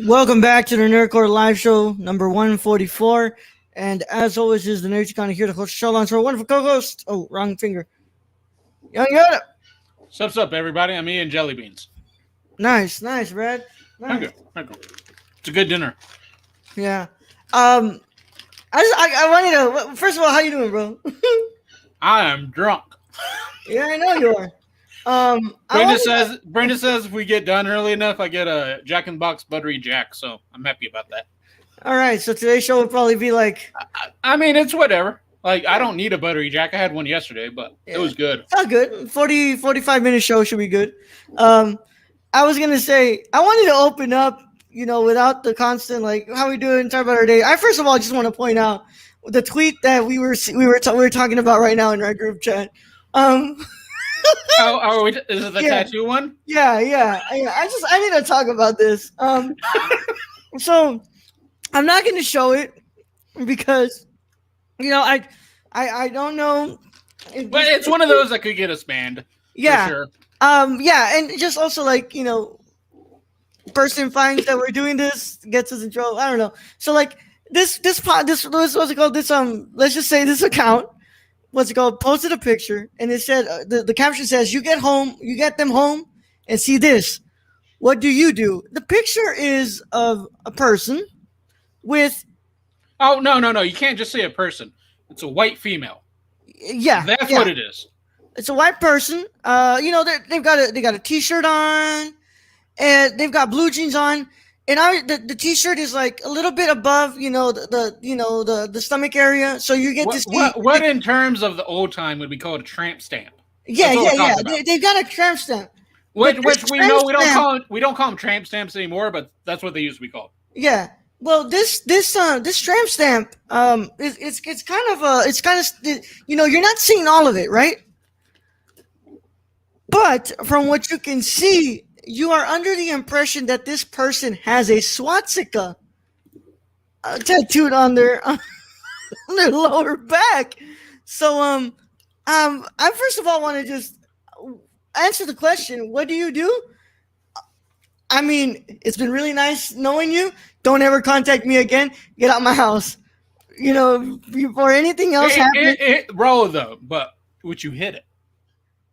Welcome back to the Nerdcore Live Show number 144. And as always, is the Nerdy Kind of here to host the show alongside our wonderful co-host. Oh, wrong finger. Young Yoda. Sup, everybody? I'm eating jelly beans. Nice, Brad. Nice. Thank you. It's a good dinner. Yeah. I wanted to. First of all, how you doing, bro? I am drunk. Yeah, I know you are. Brenda says if we get done early enough, I get a Jack in the Box Buttery Jack, so I'm happy about that. All right, so today's show will probably be like... I mean, it's whatever. Like, I don't need a Buttery Jack. I had one yesterday, but it was good. It's all good. 45-minute show should be good. I was going to say, I wanted to open up, without the constant, like, how we doing, talk about our day. I, first of all, just want to point out the tweet that we were talking about right now in our group chat. Is it the tattoo one? Yeah. I need to talk about this. So I'm not going to show it because, I don't know. But it's one of those that could get us banned. Yeah. For sure. And just also like, person finds that we're doing this, gets us in trouble. I don't know. So like this what's it called? Let's just say this account. What's it called? Posted a picture, and it said the caption says, "You get them home, and see this. What do you do?" The picture is of a person with. Oh no! You can't just say a person. It's a white female. Yeah, that's what it is. It's a white person. They've got a t-shirt on, and they've got blue jeans on. And the t-shirt is like a little bit above, the stomach area. So you get to see what in terms of the old time would be called a tramp stamp. Yeah. They've got a tramp stamp. Which we know we don't call them tramp stamps anymore, but that's what they used to be called. Yeah. Well, this tramp stamp, it's kind of you're not seeing all of it, right? But from what you can see, you are under the impression that this person has a swastika tattooed on their lower back. So, I first of all want to just answer the question: what do you do? I mean, it's been really nice knowing you. Don't ever contact me again. Get out my house. Before anything else happens. Bro, though, but would you hit it?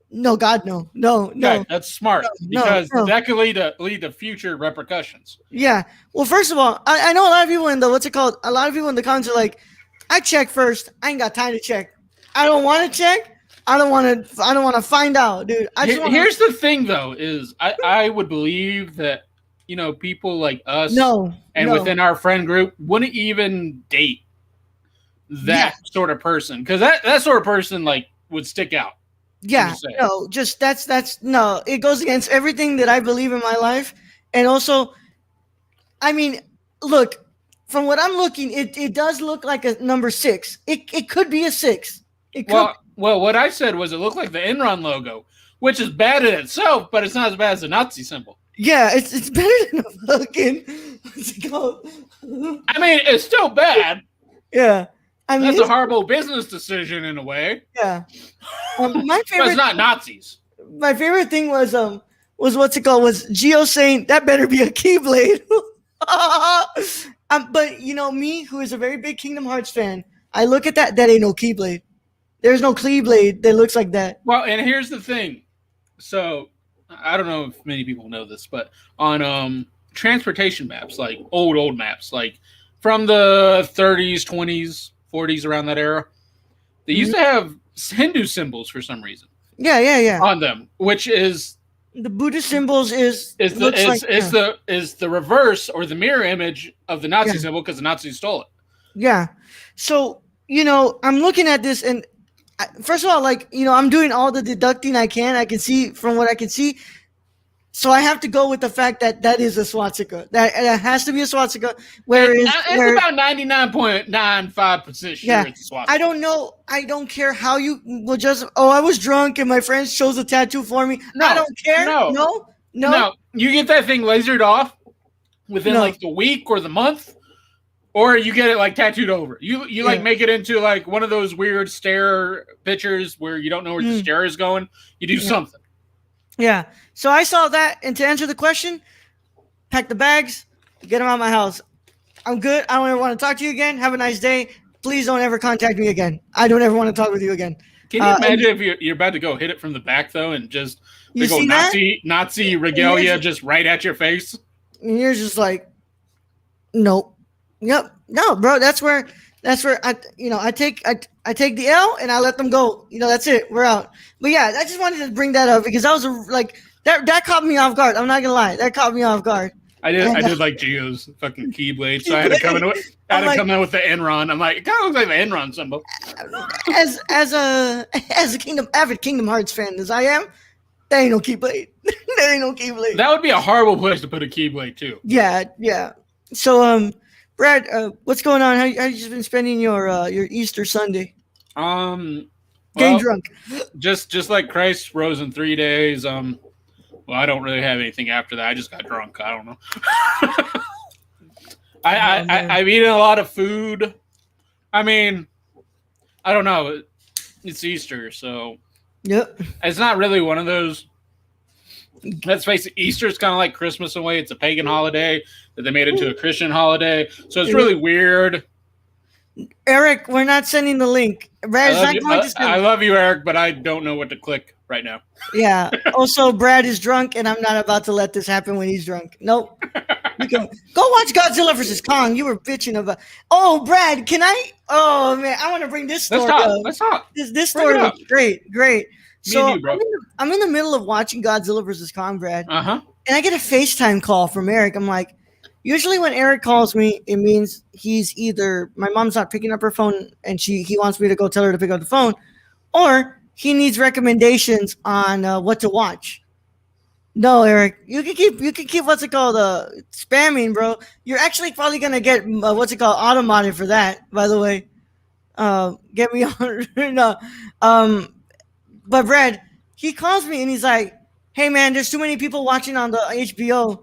No, God, no. Okay, that's smart because that could lead to future repercussions. Yeah. Well, first of all, I know a lot of people in the a lot of people in the comments are like, I check first. I ain't got time to check. I don't want to check. I don't want to find out, dude. Here's the thing, though, is I would believe that people like us within our friend group wouldn't even date that sort of person because that sort of person like would stick out. Yeah, no, just that's no. It goes against everything that I believe in my life, and also, I mean, look, from what I'm looking, it does look like a number 6. It could be a 6. It could. Well, what I said was it looked like the Enron logo, which is bad in itself, but it's not as bad as the Nazi symbol. Yeah, it's better than a fucking. What's it called? I mean, it's still bad. Yeah. I mean, that's a horrible business decision in a way. Yeah. My favorite. But it's not Nazis. My favorite thing was what's it called? Was Geo saying that better be a Keyblade. But me, who is a very big Kingdom Hearts fan, I look at that ain't no Keyblade. There's no Keyblade that looks like that. Well, and here's the thing. So I don't know if many people know this, but on transportation maps, like old maps, like from the 30s, 20s. 40s around that era, they used to have Hindu symbols for some reason. Yeah. On them, which is the Buddhist symbols is the reverse or the mirror image of the Nazi symbol because the Nazis stole it. Yeah. So I'm looking at this, and first of all, I'm doing all the deducting I can. I can see from what I can see. So I have to go with the fact that is a swastika. That has to be a swastika. It's about 99.95% sure it's a swastika. I don't know. I don't care how you will just. Oh, I was drunk and my friends chose a tattoo for me. No, I don't care. No. You get that thing lasered off within like the week or the month, or you get it like tattooed over. You like make it into like one of those weird stare pictures where you don't know where the stare is going. You do something. Yeah. So I saw that, and to answer the question, pack the bags, Get him out of my house. I'm good. I don't ever want to talk to you again. Have a nice day. Please don't ever contact me again. I don't ever want to talk with you again. Can you And imagine if you're about to go hit it from the back though, and just you big old see that? Nazi regalia just right at your face? And you're just like, nope. Yep. No, bro. That's where I take the L and I let them go. That's it. We're out. But yeah, I just wanted to bring that up because I was like that caught me off guard. I'm not gonna lie. That caught me off guard. I did like Geo's fucking Keyblade, so I had to come in with the Enron. I'm like, it kind of looks like the Enron symbol. As a avid Kingdom Hearts fan as I am, there ain't no Keyblade. There ain't no Keyblade. That would be a horrible place to put a Keyblade too. Yeah. So Brad, what's going on? How you just been spending your Easter Sunday? Getting drunk. Just like Christ rose in 3 days. Well, I don't really have anything after that. I just got drunk. I don't know. I've eaten a lot of food. I mean, I don't know. It's Easter, so yep. It's not really one of those. Let's face it, Easter is kind of like Christmas in a way. It's a pagan holiday that they made into a Christian holiday, so it's really weird. Eric, we're not sending the link. I love you, Eric, but I don't know what to click right now. Yeah. Also, Brad is drunk, and I'm not about to let this happen when he's drunk. Nope. You can go watch Godzilla vs. Kong. You were bitching about. Oh, Brad, can I? Oh man, I want to bring this story up. Let's talk. This story looks great. So you, bro. I'm in the middle of watching Godzilla vs. Kong, Brad. And I get a FaceTime call from Eric. I'm like, usually when Eric calls me, it means he's either my mom's not picking up her phone and he wants me to go tell her to pick up the phone, or he needs recommendations on what to watch. No, Eric, you can keep what's it called spamming, bro. You're actually probably gonna get what's it called automodded for that. By the way, get me on. No, but Brad, he calls me and he's like, "Hey man, there's too many people watching on the HBO.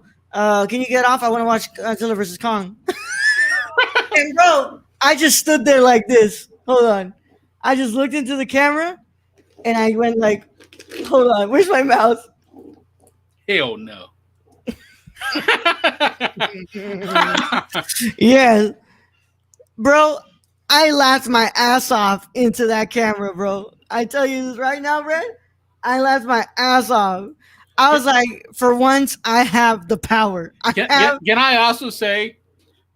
Can you get off? I want to watch Godzilla vs. Kong." And bro, I just stood there like this. Hold on, I just looked into the camera, and I went like, "Hold on, where's my mouse?" Hell no. Yeah, bro, I laughed my ass off into that camera, bro. I tell you this right now, Brad. I laughed my ass off. I was like, for once, I have the power. Can I also say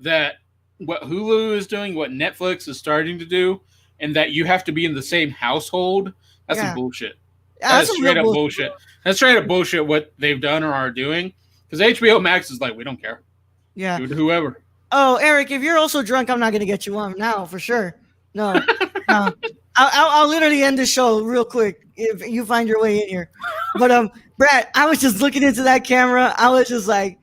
that what Hulu is doing, what Netflix is starting to do, and that you have to be in the same household, that's some bullshit. That's straight up bullshit. That's straight up bullshit what they've done or are doing. Because HBO Max is like, we don't care. Yeah. Do it to whoever. Oh, Eric, if you're also drunk, I'm not going to get you on now for sure. No. No. I'll literally end the show real quick if you find your way in here. But Brad, I was just looking into that camera. I was just like,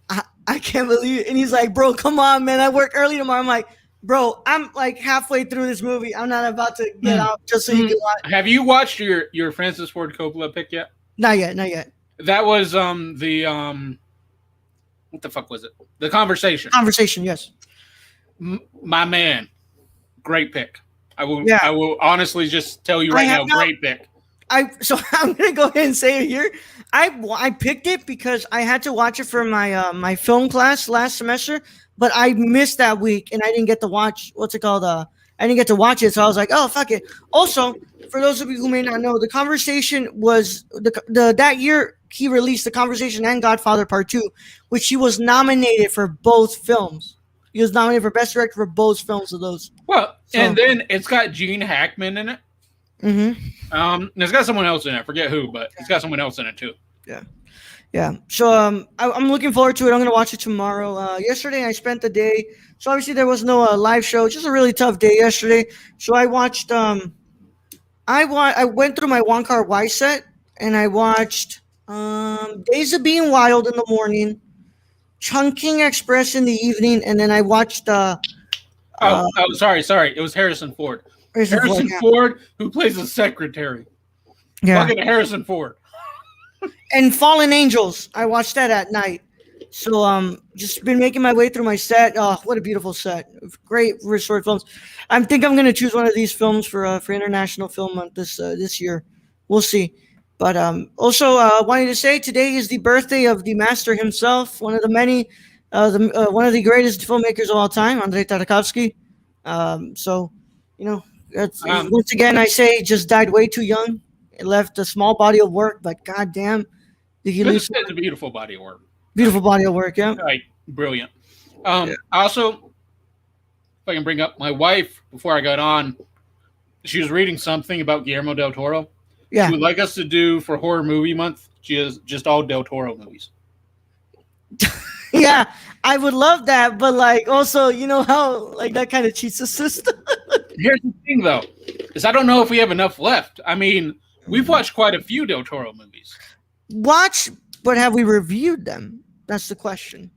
I can't believe it. And he's like, bro, come on, man. I work early tomorrow. I'm like, bro, I'm like halfway through this movie. I'm not about to get out just so you can watch. Have you watched your Francis Ford Coppola pick yet? Not yet. That was the what the fuck was it? The Conversation. Conversation, yes. My man, great pick. I will honestly just tell you right now, great pick. So I'm gonna go ahead and say it here. I picked it because I had to watch it for my my film class last semester, but I missed that week and I didn't get to watch what's it called. I didn't get to watch it, so I was like, oh fuck it. Also, for those of you who may not know, The Conversation was that year he released The Conversation and Godfather Part 2, which he was nominated for both films. He was nominated for Best Director for both films of those. Well, and then it's got Gene Hackman in it. Mm-hmm. It's got someone else in it. I forget who, but it's got someone else in it too. Yeah. So I'm looking forward to it. I'm gonna watch it tomorrow. Yesterday I spent the day. So obviously there was no live show. Just a really tough day yesterday. So I watched. I went through my One Car Y set and I watched Days of Being Wild in the morning, Chungking Express in the evening, and then I watched. Sorry. It was Harrison Ford. Harrison Ford, who plays the secretary. Yeah. Fucking Harrison Ford. And Fallen Angels. I watched that at night. So just been making my way through my set. Oh, what a beautiful set. Great restored films. I think I'm gonna choose one of these films for International Film Month this year. We'll see. But also wanted to say today is the birthday of the master himself, one of the many One of the greatest filmmakers of all time, Andrei Tarkovsky. So, you know, Um, once again, I say just died way too young. It left a small body of work, but goddamn, did he this lose is a beautiful body of work. beautiful body of work? Yeah. Like brilliant. Yeah. Also, if I can bring up my wife before I got on, she was reading something about Guillermo del Toro. She Yeah. would like us to do for horror movie month. She has just all del Toro movies. Yeah, I would love that, but like also, you know how like that kind of cheats the system. Here's the thing, though, is I don't know if we have enough left. I mean, we've watched quite a few del Toro movies. Watch, but have we reviewed them? That's the question.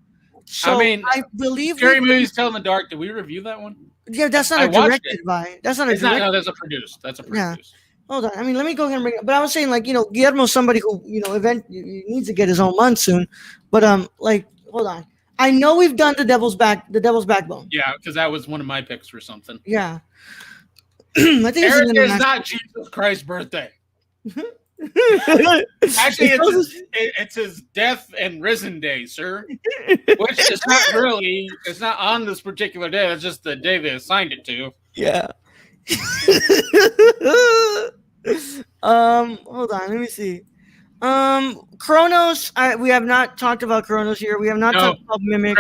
So I mean, I believe Scary Movies Tell in the Dark. Did we review that one? yeah, that's not I a watched directed it. by. That's not a It's not. directed. No, that's a produced. That's a Yeah. produced. Hold on. I mean, let me go ahead and bring it. But I was saying, like, you know, Guillermo's somebody who, you know, he needs to get his own month soon. But like, hold on. I know we've done the Devil's Backbone. Yeah, because that was one of my picks for something. Yeah. I think it's Eric an is not Jesus Christ's birthday. Actually, it's his death and risen day, sir. Which is not really. It's not on this particular day. It's just the day they assigned it to. Yeah. Hold on, let me see. Chronos. We have not talked about Chronos here. We have not talked about Mimic.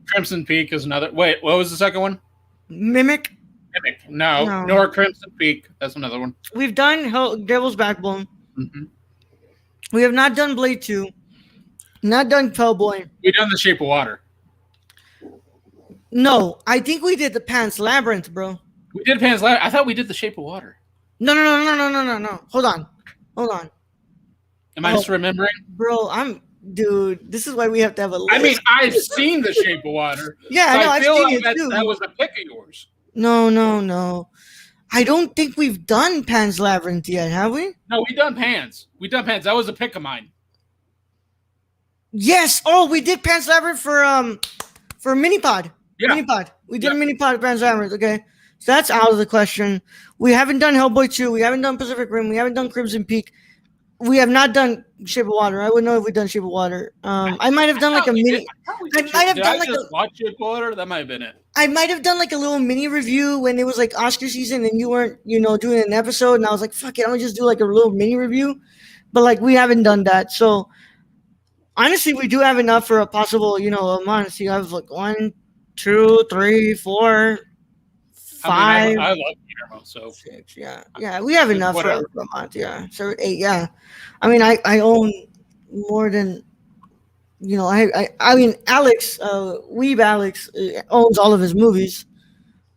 Crimson Peak is another. Wait, what was the second one? Mimic. Mimic. No. Nor Crimson Peak. That's another one. We've done Devil's Backbone. Mm-hmm. We have not done Blade 2. Not done Hellboy. We've done The Shape of Water. No, I think we did the Pan's Labyrinth, bro. We did Pan's Labyrinth. I thought we did The Shape of Water. No. Hold on. Am I just remembering? Bro, dude, this is why we have to have a list. I mean, I've seen The Shape of Water. Yeah, so I know. I feel I've like seen it too. that was a pick of yours. No. I don't think we've done Pan's Labyrinth yet, have we? No, we done Pans. That was a pick of mine. Yes. Oh, we did Pan's Labyrinth for Minipod. Yeah. Minipod. We did a Minipod of Pan's Labyrinth. Okay, so that's out of the question. We haven't done Hellboy 2. We haven't done Pacific Rim. We haven't done Crimson Peak. We have not done Shape of Water. I would know if we've done Shape of Water. I might have done like a mini. I might have done like watch Shape of Water. That might have been it. I might have done like a little mini review when it was like Oscar season and you weren't, you know, doing an episode, and I was like, fuck it, I'm gonna just do like a little mini review. But like we haven't done that. So honestly, we do have enough for a possible, you know, a month. You have like 1, 2, 3, 4, 5. I love Guillermo, so 6. Yeah. We have enough for a month. Yeah, 7, 8. Yeah. I mean, I own more than, you know. I mean, Alex, Weeb Alex owns all of his movies.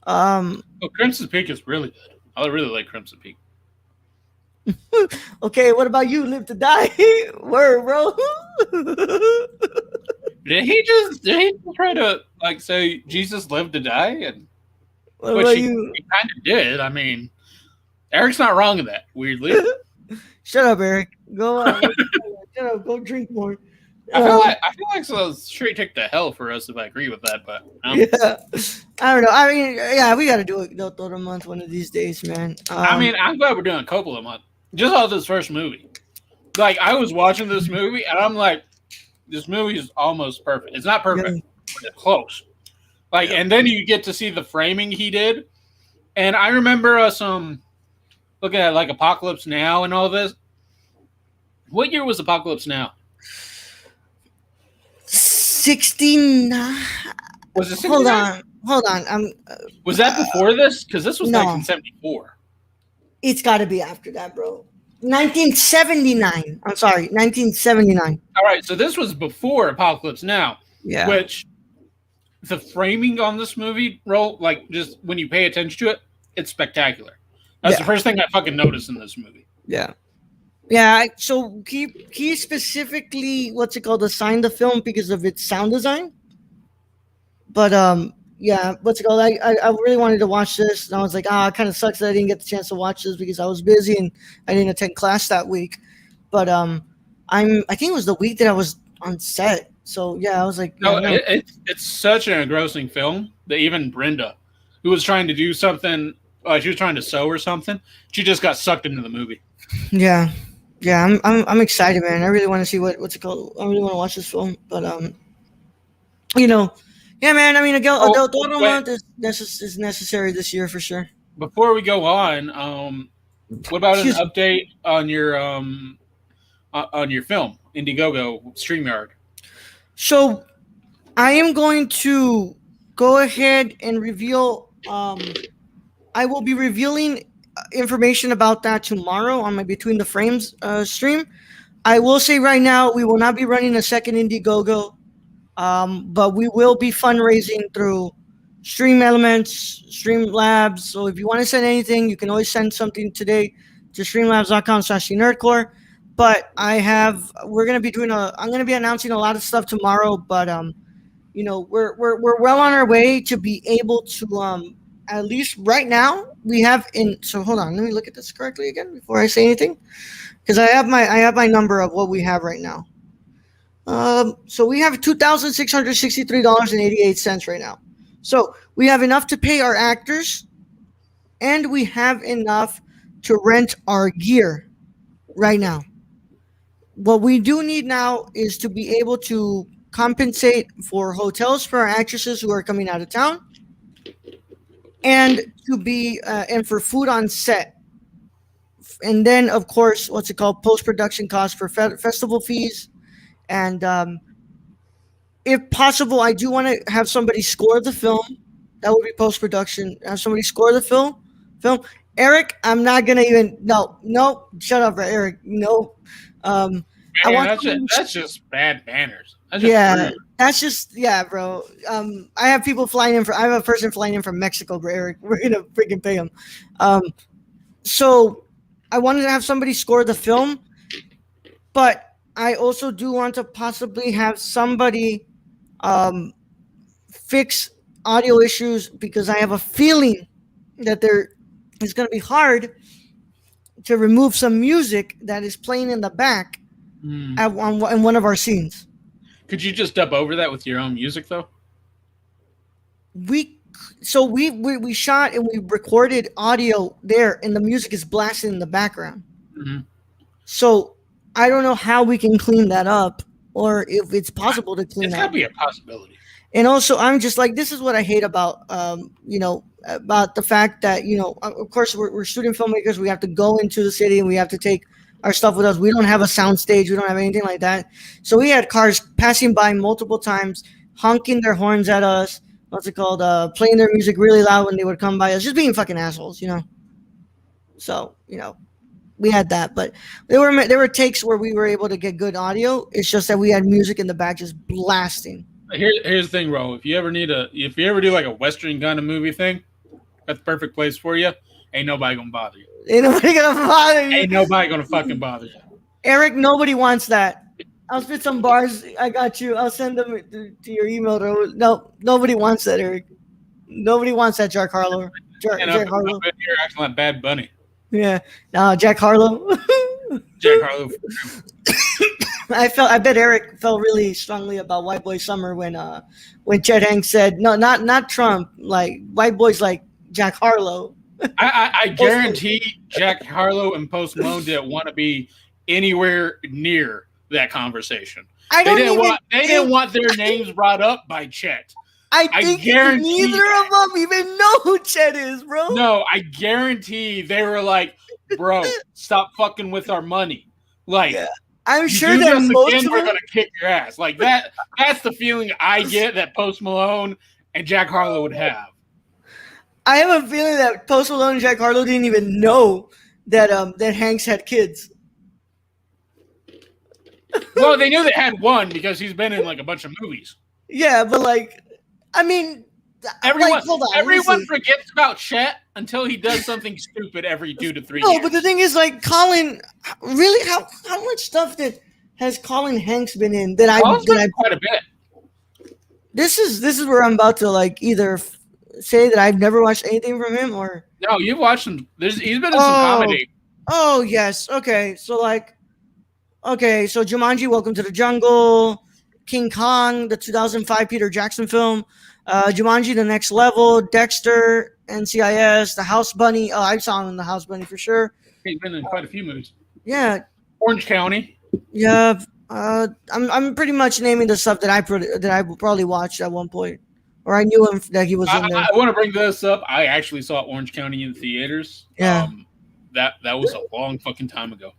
Crimson Peak is really good. I really like Crimson Peak. Okay, what about you? Live to Die? Word, bro. Did he just try to like say Jesus lived to die? And what about you? He kind of did. I mean, Eric's not wrong in that. Weirdly. Shut up, Eric. Go on. Shut up. Go drink more. I feel like it's a straight tick to hell for us if I agree with that, but yeah, I don't know. I mean, yeah, we got to do it a month one of these days, man. I mean, I'm glad we're doing a couple a month. Just off this first movie. Like, I was watching this movie, and I'm like, this movie is almost perfect. It's not perfect, but it's close. Like, and then you get to see the framing he did. And I remember us looking at, like, Apocalypse Now and all this. What year was Apocalypse Now? 69. Was it 69? Hold on. Was that before this? Because this was 1974. It's got to be after that, bro. 1979. I'm sorry, 1979. All right, so this was before Apocalypse Now. Yeah. Which the framing on this movie, like just when you pay attention to it, it's spectacular. That's the first thing I fucking noticed in this movie. Yeah. Yeah, so he specifically, what's it called, assigned the film because of its sound design. But yeah, what's it called? I really wanted to watch this, and I was like, it kind of sucks that I didn't get the chance to watch this because I was busy and I didn't attend class that week. But I think it was the week that I was on set. So yeah, I was like, it's such an engrossing film that even Brenda, who was trying to do something, she was trying to sew or something, she just got sucked into the movie. Yeah. I'm excited, man. I really want to see what's it called. I really want to watch this film, but you know, yeah, man. I mean, Oh, adult wait, month is necessary this year for sure. before we go on, what about an Excuse me. update on your film Indiegogo StreamYard? So I am going to go ahead and reveal. I will be revealing information about that tomorrow on my Between the Frames stream. I will say right now we will not be running a second Indiegogo, but we will be fundraising through Stream Elements, Stream Labs. So if you want to send anything, you can always send something today to streamlabs.com/nerdcore. But we're gonna be I'm gonna be announcing a lot of stuff tomorrow. But we're well on our way to be able to at least right now we have in. So hold on, let me look at this correctly again before I say anything, because I have my number of what we have right now. So we have $2,663.88 right now. So we have enough to pay our actors, and we have enough to rent our gear right now. What we do need now is to be able to compensate for hotels for our actresses who are coming out of town, and and for food on set, and then of course what's it called, post production costs for festival fees, and if possible, I do want to have somebody score the film. That would be post production. Have somebody score the film. Film. Eric, I'm not gonna even. No, no, shut up, Eric. No. Um, I Man, want somebody. that's just bad manners. That's just Yeah, rude. that's just bro. I have people flying in. I have a person flying in from Mexico, bro. Eric, we're gonna freaking pay him. Um, so I wanted to have somebody score the film, but I also do want to possibly have somebody um, fix audio issues, because I have a feeling that there is going to be hard to remove some music that is playing in the back Hmm. in one of our scenes. Could you just dub over that with your own music though? We so we shot and we recorded audio there, and the music is blasting in the background. Hmm. So I don't know how we can clean that up, or if it's possible to clean It's that got up. to be a possibility. And also, I'm just like, this is what I hate about about the fact that of course we're student filmmakers. We have to go into the city and we have to take our stuff with us. We don't have a sound stage. We don't have anything like that. So we had cars passing by multiple times, honking their horns at us. What's it called? Playing their music really loud when they would come by us, just being fucking assholes. So we had that, but there were takes where we were able to get good audio. It's just that we had music in the back just blasting. Here's the thing, Ro. If you ever do like a Western kind of movie thing, that's the perfect place for you. Ain't nobody gonna bother you. Ain't nobody gonna bother you. Ain't nobody gonna fucking bother you. Eric, nobody wants that. I'll spit some bars. I got you. I'll send them to your email. No, nobody wants that, Eric. Nobody wants that, Jack Harlow. And Jack up Harlow. in here acting like Bad Bunny. Yeah. No, Jack Harlow. Jack Harlow. I bet Eric felt really strongly about White Boy Summer when Chet Hanks said no, not Trump, like white boys like Jack Harlow. I guarantee Jack Harlow and Post Malone didn't want to be anywhere near that conversation. I They don't didn't even want they didn't want their names brought up by Chet. I think guarantee neither of them even know who Chet is, bro. No, I guarantee they were like, bro, stop fucking with our money. Like, Yeah. I'm you sure do that this most again, of we're them. gonna kick your ass. Like that. That's the feeling I get that Post Malone and Jack Harlow would have. I have a feeling that Post Malone and Jack Harlow didn't even know that Hanks had kids. Well, they knew they had one because he's been in like a bunch of movies. Yeah, but I mean, Everyone, hold on, everyone forgets about Chet until he does something stupid every 2 to 3 No, years. but the thing is, Colin, really, how much stuff has Colin Hanks been in that Colin's been I in quite a bit. this is where I'm about to either say that I've never watched anything from him, or No, you've watched him. He's been in some comedy. oh yes, okay, so so Jumanji, Welcome to the Jungle, King Kong, the 2005 Peter Jackson film, Jumanji, The Next Level, Dexter, NCIS, The House Bunny. Oh, I saw him in The House Bunny for sure. He's been in quite a few movies. Yeah, Orange County. yeah. I'm pretty much naming the stuff that I probably watched at one point, or I knew him that he was in there. I want to bring this up. I actually saw Orange County in theaters. Yeah. That was a long fucking time ago.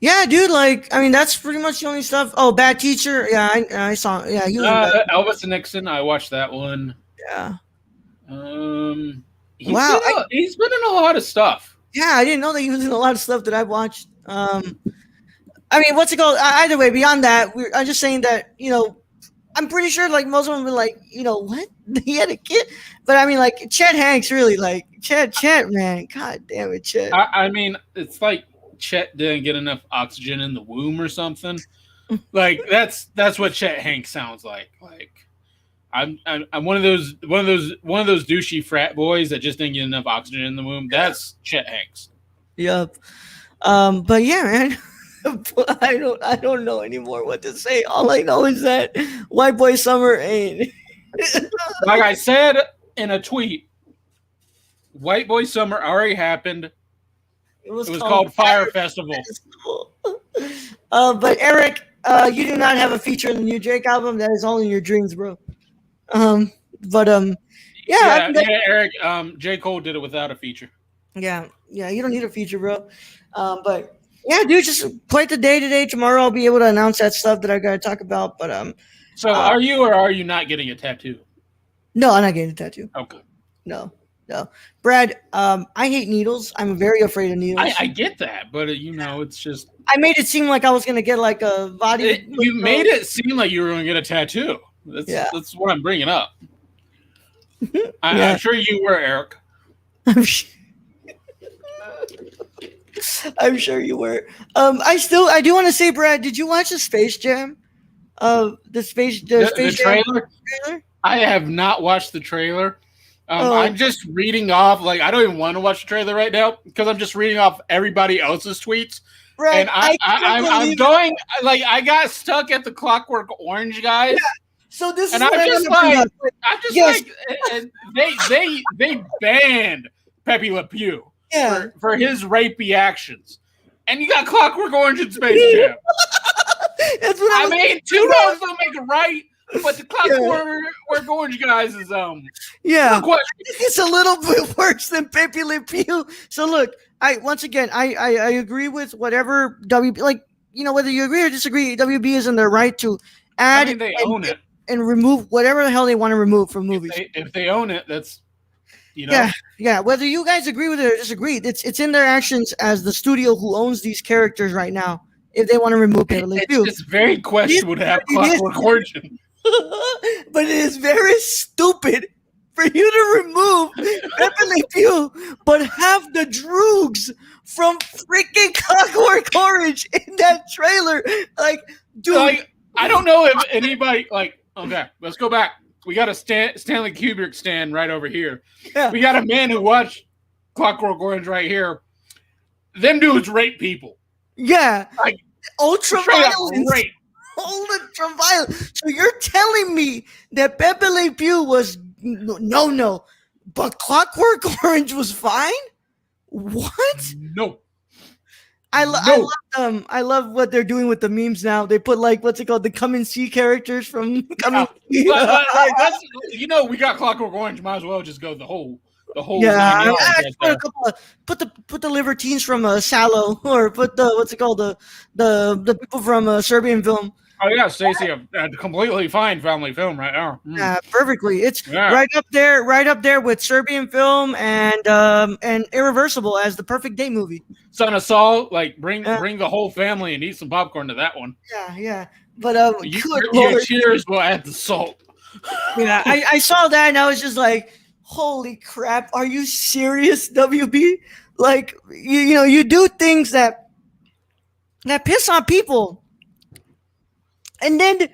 Yeah, dude. Like, I mean, that's pretty much the only stuff. Oh, Bad Teacher. Yeah, I saw. Yeah, he was. Elvis and Nixon. I watched that one. Yeah. He's been in a lot of stuff. Yeah, I didn't know that he was in a lot of stuff that I watched. I mean, what's it called? Either way, beyond that, I'm just saying that, I'm pretty sure like most of them were like, what? He had a kid? But I mean, like Chet Hanks, really, like Chet, man, god damn it, Chet. I mean, it's like Chet didn't get enough oxygen in the womb or something. Like that's what Chet Hanks sounds like. Like I'm one of those douchey frat boys that just didn't get enough oxygen in the womb. That's Chet Hanks. Yep. But yeah, man. I don't know anymore what to say. All I know is that White Boy Summer ain't. Like I said in a tweet, White Boy Summer already happened. It was called Fire Festival. But Eric, you do not have a feature in the new Drake album. That is all in your dreams, bro. Yeah, Eric. J. Cole did it without a feature. Yeah, you don't need a feature, bro. But yeah, dude, just quite the day today. Tomorrow I'll be able to announce that stuff that I gotta talk about. But so are you or are you not getting a tattoo? No, I'm not getting a tattoo. Okay. No. Brad, I hate needles. I'm very afraid of needles. I get that, but it's just I made it seem like I was gonna get like a body. You made it seem like you were gonna get a tattoo. That's what I'm bringing up. I'm sure you were, Eric. I'm sure you were. I do want to say, Brad, did you watch the Space Jam? The Space Jam trailer? I have not watched the trailer. I'm just reading off. Like, I don't even want to watch the trailer right now because I'm just reading off everybody else's tweets. Right. And I'm going like I got stuck at the Clockwork Orange guys. Yeah. So this and is I'm just like, and they banned Pepe Le Pew for his rapey actions, and you got Clockwork Orange and Space Jam. That's what I mean. Two wrongs don't make a right, but the Clockwork Orange guys is it's a little bit worse than Pepe Le Pew. So look, I agree with whatever WB, like, whether you agree or disagree, WB is in their right to add they own it and remove whatever the hell they want to remove from movies. If they own it, that's Yeah. Whether you guys agree with it or disagree, it's in their actions as the studio who owns these characters right now. If they want to remove Pepe Le Pew, it's very questionable to have Clockwork Orange. But it is very stupid for you to remove Pepe Le Pew, but have the Droogs from freaking Clockwork Orange in that trailer. Like, dude, like, I don't know if anybody okay, let's go back. We got a Stanley Kubrick stand right over here. Yeah. We got a man who watched Clockwork Orange right here. Them dudes rape people. Yeah. Like, ultra violence. Ultra violence. So you're telling me that Pepe Le Pew was no, but Clockwork Orange was fine? What? No. I love what they're doing with the memes now. They put like what's it called, the Come and See characters from Come and See. We got Clockwork Orange. Might as well just go the whole. Yeah, put the Libertines from Sallow, or put the what's it called, the people from Serbian Film. Oh yeah, Stacey, a completely fine family film right now. Yeah, perfectly. It's right up there with Serbian Film and Irreversible as the perfect date movie. Son of Saul, like bring the whole family and eat some popcorn to that one. Yeah. But your cheers will add the salt. Yeah, I saw that and I was just like, holy crap! Are you serious, WB? Like, you do things that piss on people. And then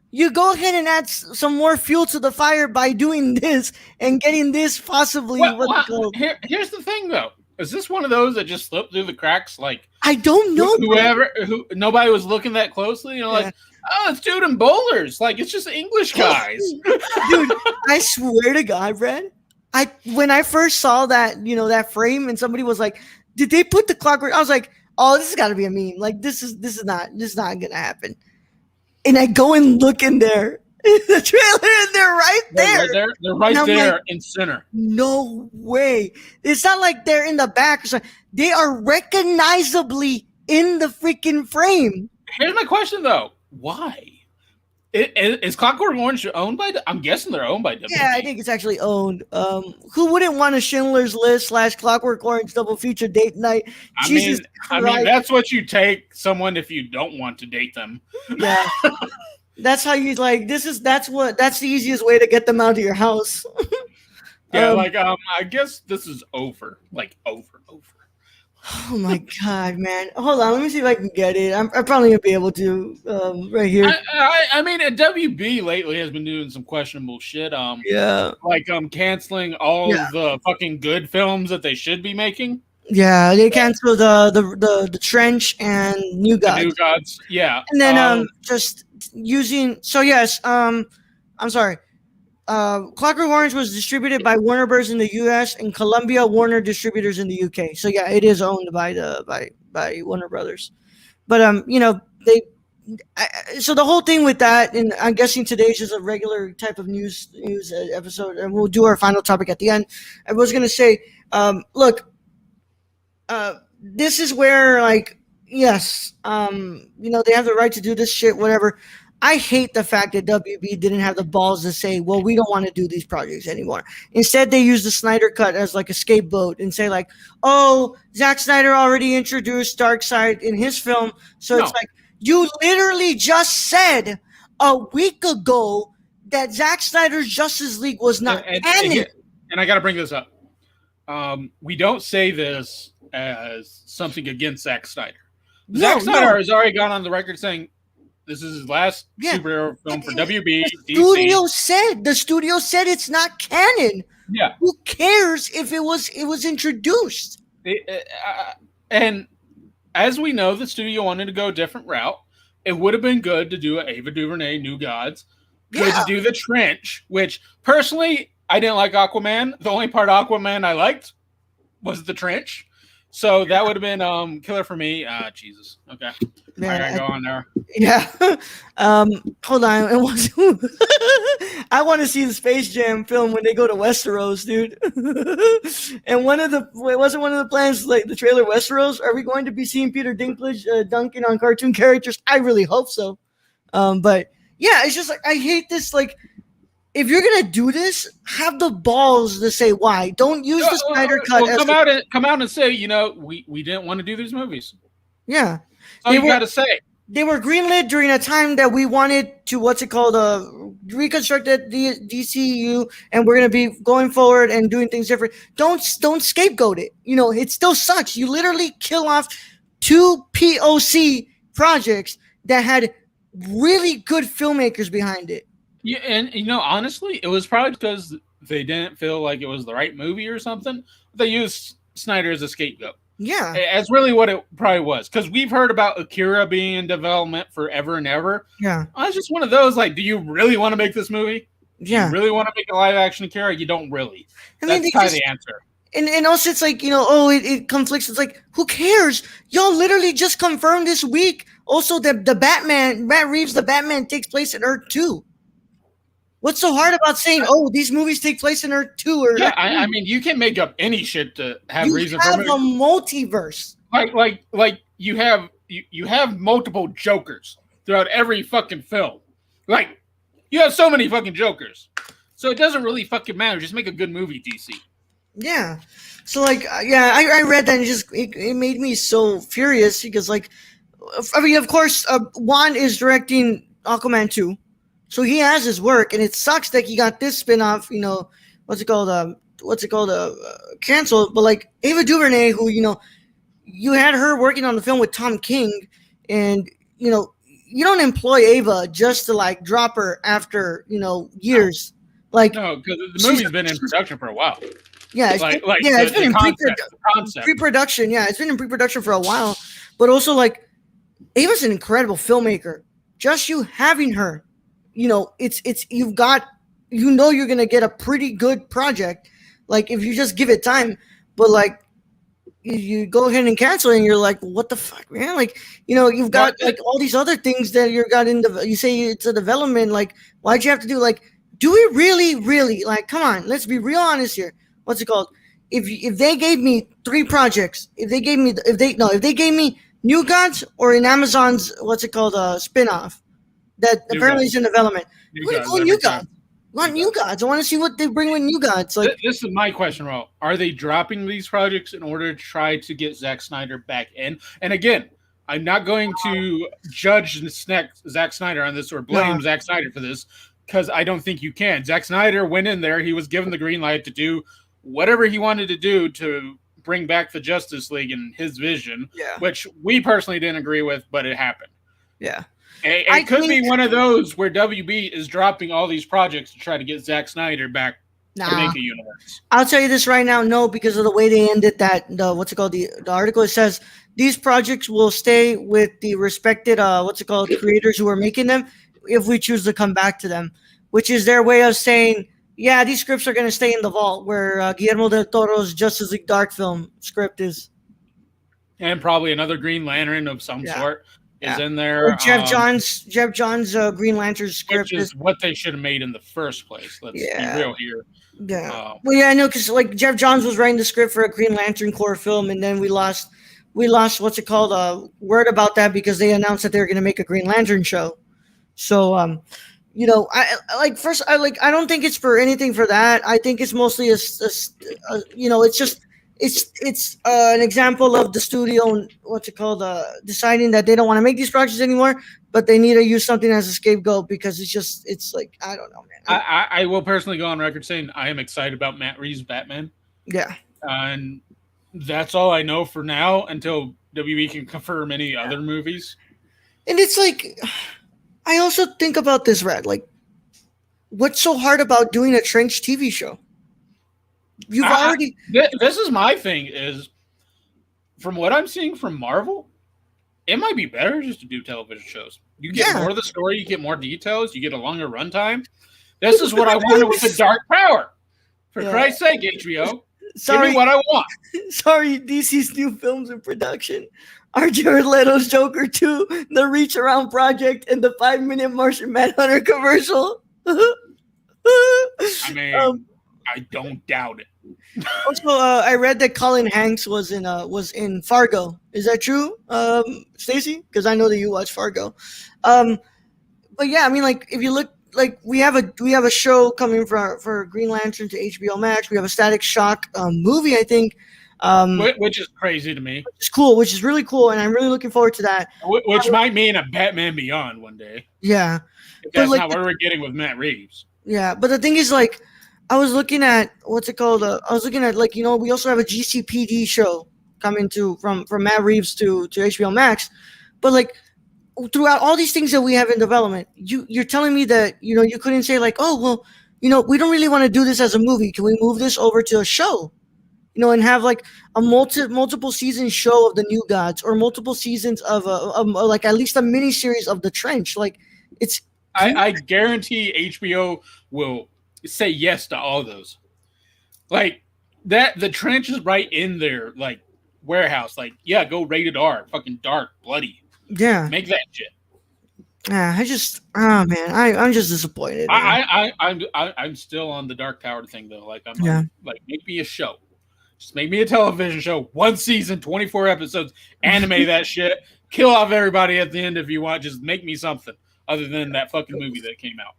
you go ahead and add some more fuel to the fire by doing this and getting this possibly. Here's the thing, though. Is this one of those that just slipped through the cracks? Like, I don't know. Nobody was looking that closely. Like, oh, it's dude and bowlers. Like, it's just English guys. Dude, I swear to God, Brad. When I first saw that, that frame, and somebody was like, "Did they put the Clockwork?" I was like, oh, this has got to be a meme. Like this is not gonna happen. And I go and look in there, the trailer, and they're right there. They're And right I'm there like, in center. no way. It's not like they're in the back or something. They are recognizably in the freaking frame. Here's my question though: why? Is Clockwork Orange owned by? I'm guessing they're owned by WB. Yeah, I think it's actually owned. Who wouldn't want a Schindler's List / Clockwork Orange double feature date night? I mean, that's what you take someone if you don't want to date them. Yeah, that's how you like. That's the easiest way to get them out of your house. Yeah, I guess this is over. Like over. Oh my god, man! Hold on, let me see if I can get it. I'm probably gonna be able to right here. I mean, WB lately has been doing some questionable shit. Yeah, like canceling all the fucking good films that they should be making. Yeah, they canceled the Trench and New Gods. The New Gods, yeah, and then just using. So yes, I'm sorry. Clockwork Orange was distributed by Warner Bros. In the U.S. and Columbia Warner Distributors in the U.K. So yeah, it is owned by by Warner Brothers. But so the whole thing with that, and I'm guessing today's just a regular type of news episode, and we'll do our final topic at the end. I was gonna say, look, this is where yes, they have the right to do this shit, whatever. I hate the fact that WB didn't have the balls to say, well, we don't want to do these projects anymore. Instead, they used the Snyder Cut as like a scapegoat and say oh, Zack Snyder already introduced Darkseid in his film. So it's like, you literally just said a week ago that Zack Snyder's Justice League was not canon. And I got to bring this up. We don't say this as something against Zack Snyder. Zack Snyder has already gone on the record saying, this is his last superhero film for WB. The studio said it's not canon. Yeah. Who cares if it was introduced? And as we know, the studio wanted to go a different route. It would have been good to do an Ava DuVernay, New Gods. Good to do The Trench, which personally, I didn't like Aquaman. The only part of Aquaman I liked was The Trench. So that would have been killer for me. Jesus. Okay. Yeah, I gotta go on there. Yeah. Hold on. I want to see the Space Jam film when they go to Westeros, dude. And wasn't one of the plans like the trailer Westeros? Are we going to be seeing Peter Dinklage dunking on cartoon characters? I really hope so. But yeah, it's just like I hate this. Like, if you're gonna do this, have the balls to say why. Don't use the Snyder Cut. Well, come out and say, we didn't want to do these movies. Yeah. Oh, you got to say. They were greenlit during a time that we wanted to, reconstruct the DCU, and we're going to be going forward and doing things different. Don't scapegoat it. It still sucks. You literally kill off 2 POC projects that had really good filmmakers behind it. Yeah, and honestly, it was probably because they didn't feel like it was the right movie or something. They used Snyder as a scapegoat. Yeah. That's really what it probably was. Because we've heard about Akira being in development forever and ever. Yeah. It's just one of those, do you really want to make this movie? Yeah. Do you really want to make a live action Akira? You don't really. That's kind of the answer. And also it's like, it conflicts. It's like, who cares? Y'all literally just confirmed this week also that the Batman, Matt Reeves, the Batman takes place in Earth 2. What's so hard about saying, these movies take place in Earth 2? Or I mean, you can make up any shit to have reason for it. You have a multiverse. Like you have multiple Jokers throughout every fucking film. Like, you have so many fucking Jokers. So it doesn't really fucking matter. Just make a good movie, DC. Yeah. So, I read that and it made me so furious because, of course, Juan is directing Aquaman 2. So he has his work, and it sucks that he got this spinoff, canceled. But Ava DuVernay, who you had her working on the film with Tom King, and you don't employ Ava just to drop her after years. No, because the movie's been in production for a while. Yeah, it's been in pre-production. Yeah, it's been in pre-production for a while. But also, Ava's an incredible filmmaker. Just you having her. It's you've got, you're going to get a pretty good project. If you just give it time, but you go ahead and cancel it, and you're like, what the fuck, man? Like, you've got But like all these other things that you got in the. You say it's a development. Like, why'd you have to do like? Do we really, really like? Come on, let's be real honest here. What's it called? If they gave me 3 projects, if they gave me New Gods or in Amazon's what's it called spinoff that New apparently Gods. is in development. New I'm gonna Gods go every New time. Gods. I want New Gods. I want to see what they bring with New Gods. Like, This is my question, Ro. Are they dropping these projects in order to try to get Zack Snyder back in? And again, I'm not going to judge Zack Snyder on this or blame Zack Snyder for this because I don't think you can. Zack Snyder went in there. He was given the green light to do whatever he wanted to do to bring back the Justice League in his vision, which we personally didn't agree with, but it happened. Yeah. It could be one of those where WB is dropping all these projects to try to get Zack Snyder back to make a universe. I'll tell you this right now, no, because of the way they ended the article. It says these projects will stay with the respected creators who are making them if we choose to come back to them, which is their way of saying, yeah, these scripts are going to stay in the vault where Guillermo del Toro's Justice League Dark film script is. And probably another Green Lantern of some sort is in there. Or Jeff Johns' Green Lantern script, which is what they should have made in the first place. Let's be real here. Yeah. Well, yeah, I know, because like Jeff Johns was writing the script for a Green Lantern Corps film, and then we lost what's it called word about that because they announced that they were going to make a Green Lantern show. So I don't think it's for anything for that. I think it's mostly it's just it's an example of the studio deciding that they don't want to make these projects anymore, but they need to use something as a scapegoat because it's like, I don't know, man. I will personally go on record saying I am excited about Matt Reeves' Batman. Yeah. And that's all I know for now until WB can confirm any other movies. And it's like, I also think about this, Red. Like, what's so hard about doing a Trench TV show? This is my thing is, from what I'm seeing from Marvel, it might be better just to do television shows. You get more of the story, you get more details, you get a longer runtime. This is what I wanted with the Dark Power. For Christ's sake, HBO, give me what I want. Sorry, DC's new films in production are Jared Leto's Joker 2, the Reach Around Project, and the 5-minute Martian Manhunter commercial. I mean, I don't doubt it. Also, I read that Colin Hanks was in Fargo. Is that true, Stacey? Because I know that you watch Fargo. But yeah, I mean, like, if you look, like, we have a show coming for Green Lantern to HBO Max. We have a Static Shock movie, I think. Which is crazy to me. Which is really cool, and I'm really looking forward to that. Which might mean a Batman Beyond one day. Yeah. If that's not what we're getting with Matt Reeves. Yeah, but the thing is, like, I was looking at like, we also have a GCPD show coming from Matt Reeves to HBO Max, but like throughout all these things that we have in development, you're telling me that you couldn't say like, oh well, we don't really want to do this as a movie. Can we move this over to a show? And have like a multiple season show of the New Gods or multiple seasons of like at least a mini series of the Trench. Like it's. I guarantee HBO will say yes to all those. Like that, the Trench is right in their like warehouse. Like, yeah, go rated R, fucking dark, bloody. Yeah, make that shit. Yeah, I'm just disappointed. I'm still on the Dark Tower thing though. Like like make me a show. Just make me a television show, 1 season, 24 episodes, animate that shit, kill off everybody at the end if you want. Just make me something other than that fucking movie that came out.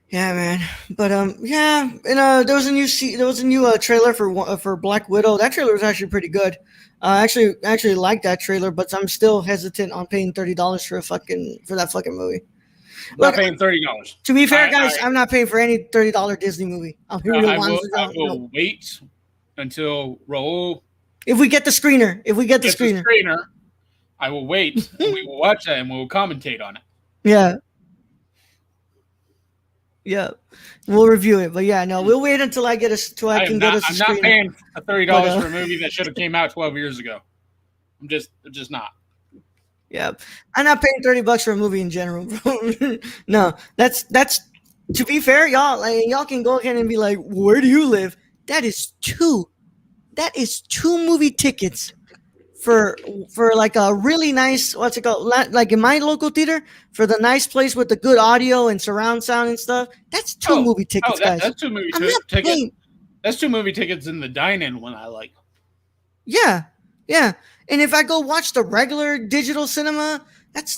Yeah, man. But and there was a new trailer for Black Widow. That trailer was actually pretty good. I actually like that trailer, but I'm still hesitant on paying $30 for that fucking movie. Not paying $30. To be fair, guys, I'm not paying for any $30 Disney movie. I will wait until Raul. If we get the screener, the screener, I will wait and we will watch that and we'll commentate on it. Yeah. Yeah, we'll review it, but yeah, no, we'll wait until I can get us. I'm not paying $30 for a movie that should have came out 12 years ago. I'm just not. Yeah, I'm not paying $30 for a movie in general, bro. No, that's to be fair, y'all. Like, y'all can go ahead and be like, "Where do you live?" That is too That is 2 movie tickets for like a really nice, what's it called, like in my local theater, for the nice place with the good audio and surround sound and stuff. That's two Oh, movie tickets, guys. that's two movie I'm not tickets. paying. That's two movie tickets in the dine-in one I like. Yeah, yeah. And if I go watch the regular digital cinema, that's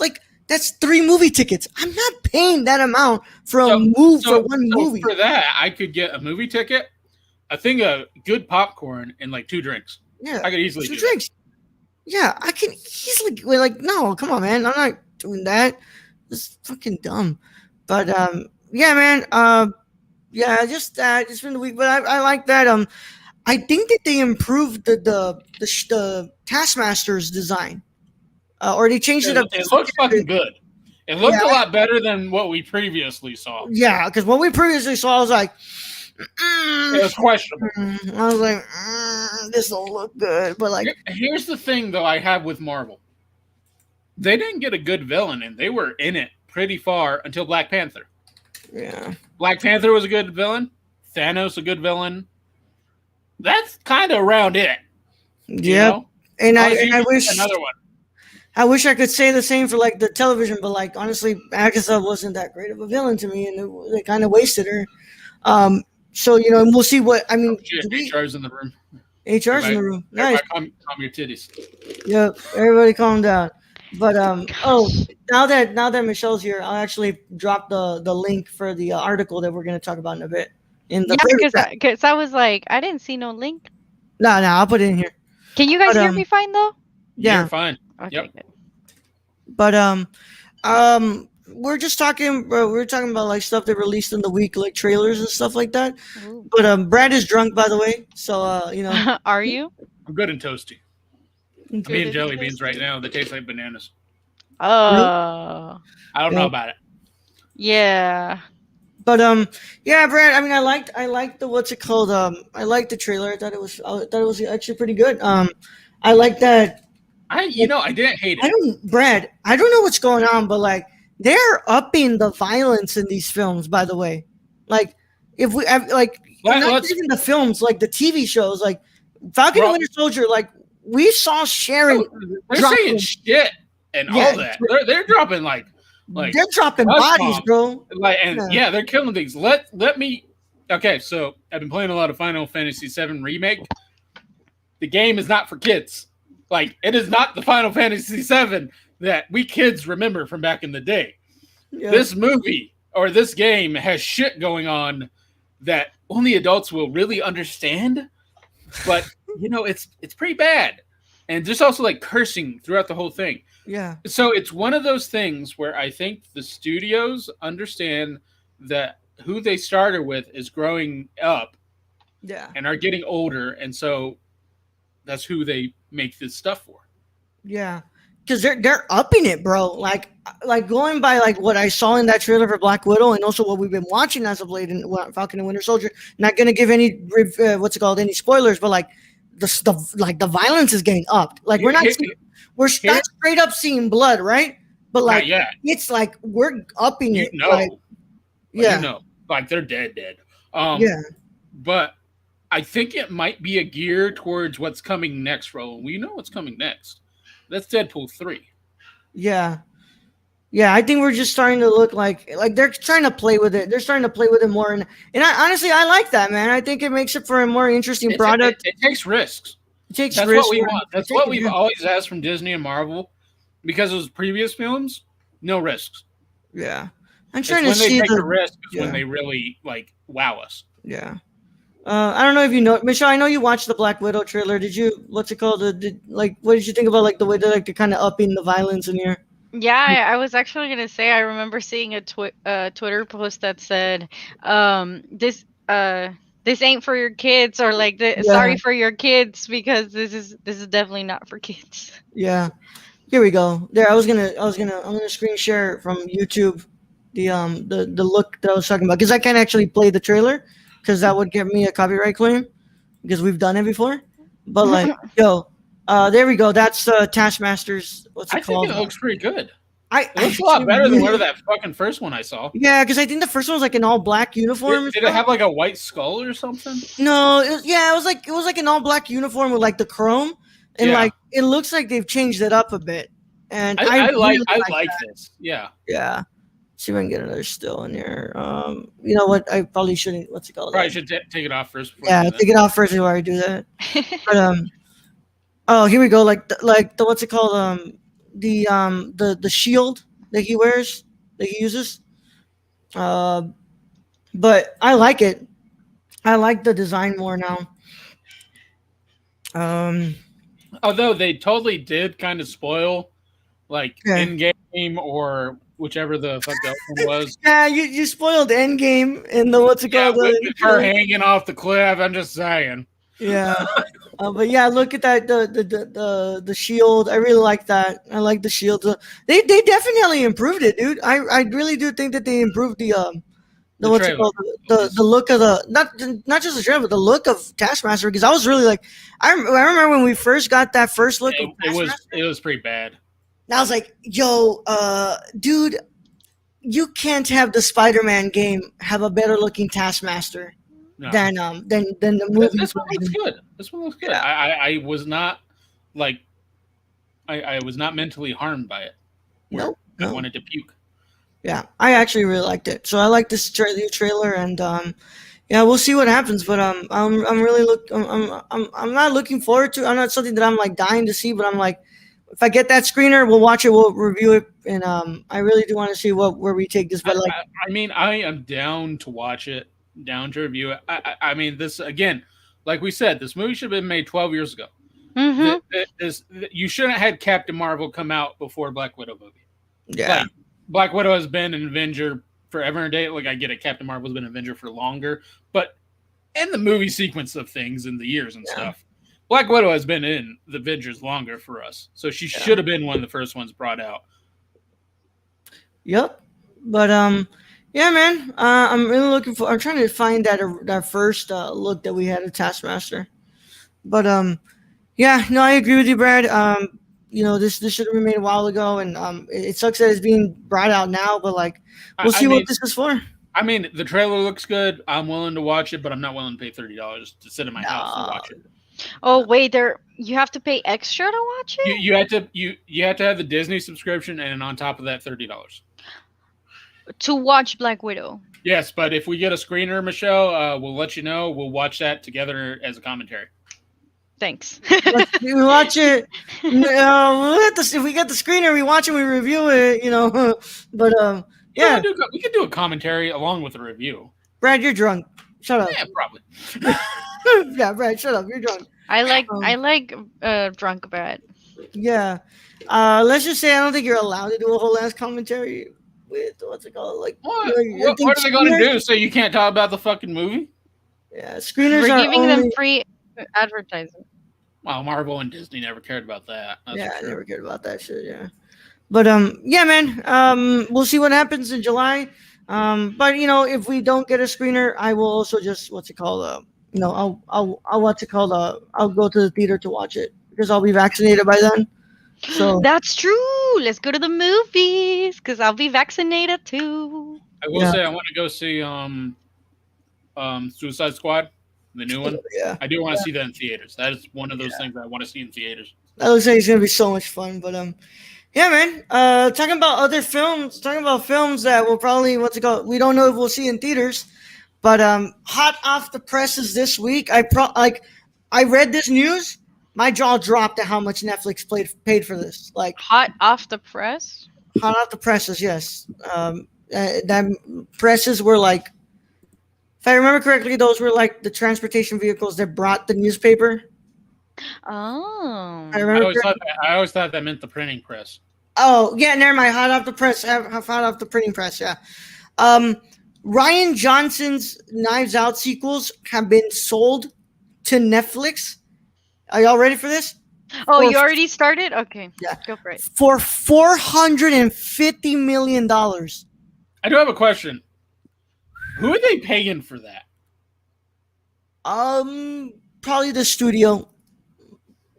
3 movie tickets. I'm not paying that amount for a So, move for so, one so movie. for that, I could get a movie ticket, a thing of good popcorn, and like 2 drinks. Yeah, I could easily two do drinks. Yeah, I can easily like, no, come on, man. I'm not doing that. It's fucking dumb. But yeah, man. Yeah, just that. It's been the week, but I like that. I think that they improved the Taskmaster's design, or they changed it that. up. It looks fucking good. It looked Yeah, a lot better than what we previously saw. yeah, because what we previously saw, I was like, It was questionable. I was like, this will look good, but like, Here's the thing, though, I have with Marvel. They didn't get a good villain, and they were in it pretty far until Black Panther. yeah, Black Panther was a good villain. Thanos a good villain. That's kind of around it. yeah. Know? And Ozzy I wish another one. I wish I could say the same for like the television, but like honestly, Agatha wasn't that great of a villain to me, and they kind of wasted her. So and we'll see what I mean. Oh, shit, HR's in the room. HR's in the room. Nice. Calm your titties. Yep. Everybody, calm down. But now that Michelle's here, I'll actually drop the link for the article that we're going to talk about in a bit. In the because I was like, I didn't see no link. No, I'll put it in here. Can you guys hear me fine though? Yeah, you're fine. Okay, Yep. good. But we're just talking. We're talking about like stuff that released in the week, like trailers and stuff like that. Ooh. But Brad is drunk, by the way. So Are you? I'm good and toasty. I'm Okay. eating jelly beans right now. They taste like bananas. Oh, I don't know about it. yeah. But yeah, Brad. I mean, I liked the what's it called? I liked the trailer. I thought it was actually pretty good. I like that. I didn't hate it. Brad. I don't know what's going on, but like they're upping the violence in these films. By the way, like if we like not even the films, like the TV shows, like Falcon and Winter Soldier, like we saw Sharon. They're saying shit and all that. They're dropping like they're dropping bodies, bombs. bro. Like they're killing things. Let me. Okay, so I've been playing a lot of Final Fantasy VII Remake. The game is not for kids. Like it is not the Final Fantasy VII that we kids remember from back in the day. Yeah. This movie or this game has shit going on that only adults will really understand. But it's pretty bad. And there's also like cursing throughout the whole thing. Yeah. So it's one of those things where I think the studios understand that who they started with is growing up. Yeah. And are getting older. And so that's who they make this stuff for. Yeah. Because they're upping it, bro. Like going by like what I saw in that trailer for Black Widow, and also what we've been watching as of late in Falcon and Winter Soldier. Not gonna give any any spoilers, but like the violence is getting upped. Like we're not straight up seeing blood, right? But like it's like we're upping it. Like they're dead. Yeah. But I think it might be a gear towards what's coming next, Roland. We know what's coming next. That's Deadpool 3. Yeah. Yeah, I think we're just starting to look like they're trying to play with it. They're starting to play with it more. And honestly, I like that, man. I think it makes it for a more interesting product. It takes risks. That's what we want. That's what we've always asked from Disney and Marvel. Because of those previous films, no risks. Yeah. I'm trying to see when they take a risk is when they really wow us. Yeah. I don't know if you know, Michelle. I know you watched the Black Widow trailer. Did you? What's it called? What did you think about like the way they're kind of upping the violence in here? Yeah, I was actually gonna say I remember seeing a Twitter post that said, "This ain't for your kids," or like, "Sorry for your kids," because this is definitely not for kids. Yeah. Here we go. There, I'm gonna screen share from YouTube the look that I was talking about, because I can't actually play the trailer because that would give me a copyright claim because we've done it before. But like, there we go. That's Taskmaster's. What's it called? I think it looks pretty good. It looks a lot better than whatever that fucking first one I saw. Yeah, because I think the first one was like an all black uniform. Did it have like a white skull or something? No, it was like an all black uniform with like the chrome, and like it looks like they've changed it up a bit. And I like this. Yeah. Yeah. See if I can get another still in here. You know what? I probably shouldn't. What's it called? Probably should take it off first. Yeah, take it off first before I do that. But oh, here we go. Like the what's it called? The shield that he wears, that he uses. But I like it. I like the design more now. Although they totally did kind of spoil, like in-game or whichever the fuck that one was. Yeah, you spoiled Endgame and the what's it called? With her hanging off the cliff. I'm just saying. Yeah, but yeah, look at that the shield. I really like that. I like the shield. They definitely improved it, dude. I really do think that they improved the what's it called? The look of the not just the trailer, but the look of Taskmaster. Because I was really like, I remember when we first got that first look. It was pretty bad. And I was like, yo, dude, you can't have the Spider-Man game have a better looking Taskmaster than the movie. This one looks good. This one looks good. Yeah. I was not like I was not mentally harmed by it. No. I wanted to puke. Yeah, I actually really liked it. So I like this new trailer, and yeah, we'll see what happens. But I'm really I'm not looking forward to. I'm not something that I'm like dying to see, but I'm like, if I get that screener, we'll watch it, we'll review it, and I really do want to see where we take this. But like, I mean, I am down to watch it, down to review it. I mean, this again, like we said, this movie should have been made 12 years ago. Mm-hmm. You shouldn't have had Captain Marvel come out before Black Widow movie. Yeah. Like, Black Widow has been an Avenger forever and a day. Like, I get it, Captain Marvel's been an Avenger for longer, but in the movie sequence of things and the years and stuff, Black Widow has been in the Avengers longer for us. So she should have been one of the first ones brought out. Yep. But yeah, man. I'm really looking for. I'm trying to find that first look that we had of Taskmaster. But yeah, no, I agree with you, Brad. You know, this should have been made a while ago, and it sucks that it's being brought out now. But like, we'll see what this is for. I mean, the trailer looks good. I'm willing to watch it, but I'm not willing to pay $30 to sit in my house and watch it. Oh wait, you have to pay extra to watch it. You have to have the Disney subscription, and on top of that, $30 to watch Black Widow. Yes, but if we get a screener, Michelle, we'll let you know. We'll watch that together as a commentary. Thanks. We watch it. If we get the screener, we watch it, we review it. You know, but yeah, we could do a commentary along with a review. Brad, you're drunk. Shut up. Yeah, probably. Yeah, Brad, shut up. You're drunk. I like drunk Brad. Yeah. Let's just say I don't think you're allowed to do a whole ass commentary with what's it called? Like, what are they going to do? So you can't talk about the fucking movie? Yeah, screeners We're are giving them free advertising. Well, Marvel and Disney never cared about that. I never cared about that shit. Yeah, but yeah, man. We'll see what happens in July. But you know, if we don't get a screener, I will also just you know, I'll go to the theater to watch it because I'll be vaccinated by then. So that's true. Let's go to the movies because I'll be vaccinated too. I will say I want to go see Suicide Squad, the new one. Yeah, I do want to see that in theaters. That is one of those things that I want to see in theaters. That looks like it's gonna be so much fun. But yeah, man. Talking about other films. Talking about films that will probably we don't know if we'll see in theaters. But hot off the presses this week, I read this news. My jaw dropped at how much Netflix paid for this. Like hot off the press. Hot off the presses, yes. That presses were like, if I remember correctly, those were like the transportation vehicles that brought the newspaper. Oh. I always thought that meant the printing press. Oh yeah, never mind. Hot off the press. Hot off the printing press. Yeah. Rian Johnson's Knives Out sequels have been sold to Netflix. Are y'all ready for this? Oh, you already started? Okay. Yeah. Go for it. For $450 million. I do have a question. Who are they paying for that? Probably the studio.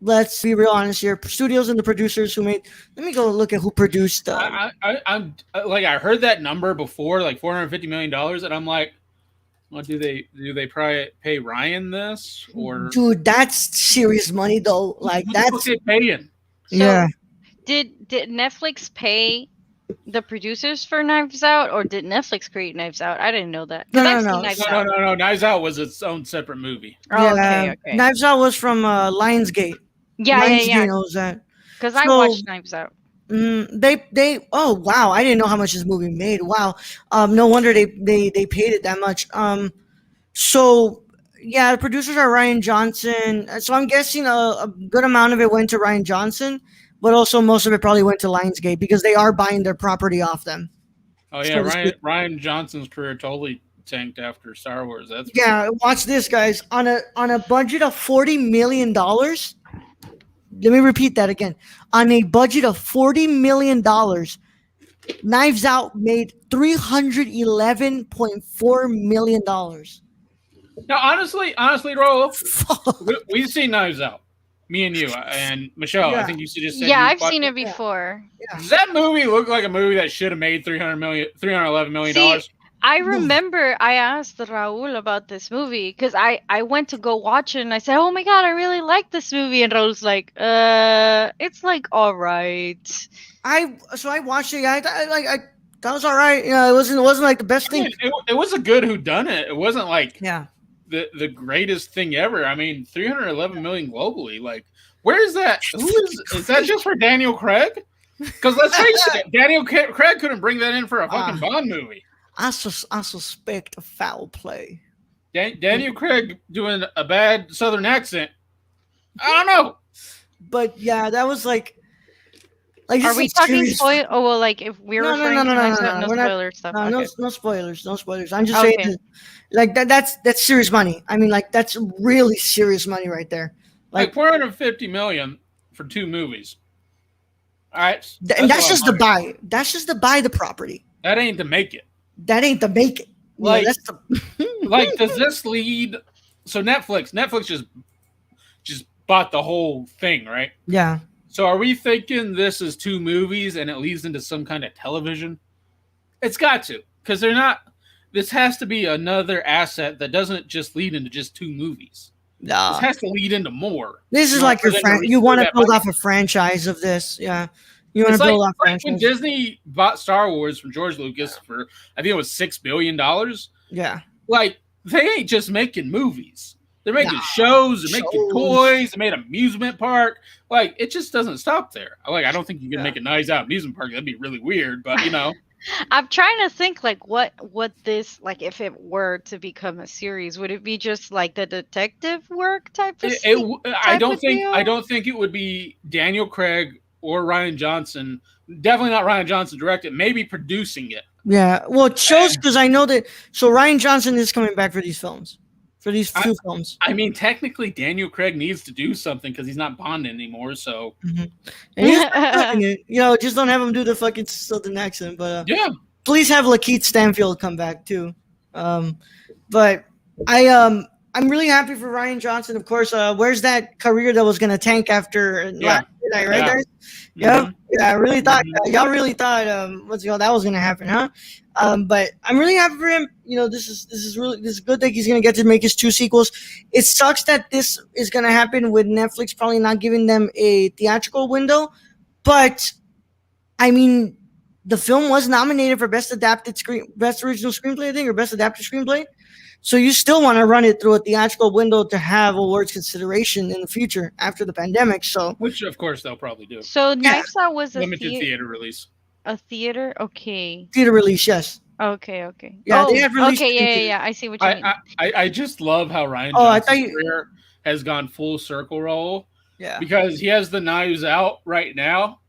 let's be real honest here. Studios and the producers who made. Let me go look at who produced. I'm like I heard that number before, like $450 million, and I'm like, well, do they probably pay Ryan this or Dude, that's serious money though. Like who the fuck that's they paying? So yeah. did Netflix pay the producers for Knives Out, or did Netflix create Knives Out? I didn't know that. No, Because no, I've no. seen Knives No, Out. no, no, no. Knives Out was its own separate movie. Oh, Yeah, okay. Knives Out was from Lionsgate. Yeah. Lionsgate knows that. Because I So watched Knives Out. they oh wow, I didn't know how much this movie made. Wow. No wonder they paid it that much. So yeah, the producers are Ryan Johnson. So I'm guessing a good amount of it went to Ryan Johnson, but also most of it probably went to Lionsgate because they are buying their property off them. Oh yeah, So to speak. Ryan Johnson's career totally tanked after Star Wars. That's Yeah, watch this, guys. On a budget of $40 million. Let me repeat that again. On a budget of $40 million, Knives Out made $311.4 million. now honestly, Rolo, Fuck. we've seen Knives Out. Me and you and Michelle. I Yeah. think you just said Yeah, you I've watched seen it. it before. Does that movie look like a movie that should have made $311 million? See, I remember I asked Raul about this movie because I went to go watch it and I said, "Oh my god, I really like this movie," and Raul's like, it's like all right." I watched it. I that was all right. You know, it wasn't like the best I mean, thing. it was a good whodunit. It wasn't like Yeah. the greatest thing ever. I mean, 311 million globally. Like, where is that? Who is that just for Daniel Craig? Because let's face it, Daniel Craig couldn't bring that in for a fucking Bond movie. I suspect a foul play. Daniel Craig doing a bad Southern accent. I don't know. But yeah, that was like Are this we is talking serious- spoil? Oh well, like if we're No, referring no, to no, Knives no, Out, no. no We're not- spoiler stuff. No, Okay. no spoilers. No spoilers. I'm just Okay. saying, like that's serious money. I mean, like that's really serious money right there. Like 450 million for 2 movies. All right, And that's a lot just of to money. buy. That's just to buy the proproperty. That ain't to make it. That ain't to make it. You know, Like- that's the Like, does this lead? So Netflix just bought the whole thing, right? yeah. So are we thinking this is 2 movies and it leads into some kind of television? It's got to, because they're not. This has to be another asset that doesn't just lead into just 2 movies. This has to lead into more. This is You know, like for your them to you want to recoup that build money. off a franchise of this. Yeah. You want It's to build off like when franchise. Disney bought Star Wars from George Lucas for, I think it was $6 billion. Yeah. Like, they ain't just making movies. They're making Nah, shows, they're making shows. toys, they made an amusement park. Like, it just doesn't stop there. Like, I don't think you can Yeah. make a Knives Out amusement park. That'd be really weird, but you know. I'm trying to think like what this like if it were to become a series, would it be just like the detective work type of? I type of deal? don't think it would be Daniel Craig or Ryan Johnson. Definitely not Ryan Johnson directing. Maybe producing it. Yeah. Well, it shows because I know that. So Ryan Johnson is coming back for these films, for these few films. I mean, technically, Daniel Craig needs to do something because he's not Bond anymore. So And he's fucking it. You know, just don't have him do the fucking Southern accent. But yeah, please have Lakeith Stanfield come back too. But I'm really happy for Ryan Johnson. Of course, where's that career that was gonna tank after last Jedi, right, guys? Yeah, I really thought y'all really thought that was gonna happen, huh? But I'm really happy for him. You know, this is good that he's gonna get to make his 2 sequels. It sucks that this is gonna happen with Netflix probably not giving them a theatrical window, but I mean, the film was nominated for best original screenplay, I think, or best adapted screenplay. So you still want to run it through a theatrical window to have awards consideration in the future after the pandemic. So, which of course they'll probably do. So Knives Out was a Limited theater release. A theater, okay. theater release, yes. Okay. Yeah, oh, they have released okay, it in theater. yeah. I see what you mean. I just love how Ryan Oh, I Johnson's thought you- career has gone full circle roll Yeah. because he has the Knives Out right now,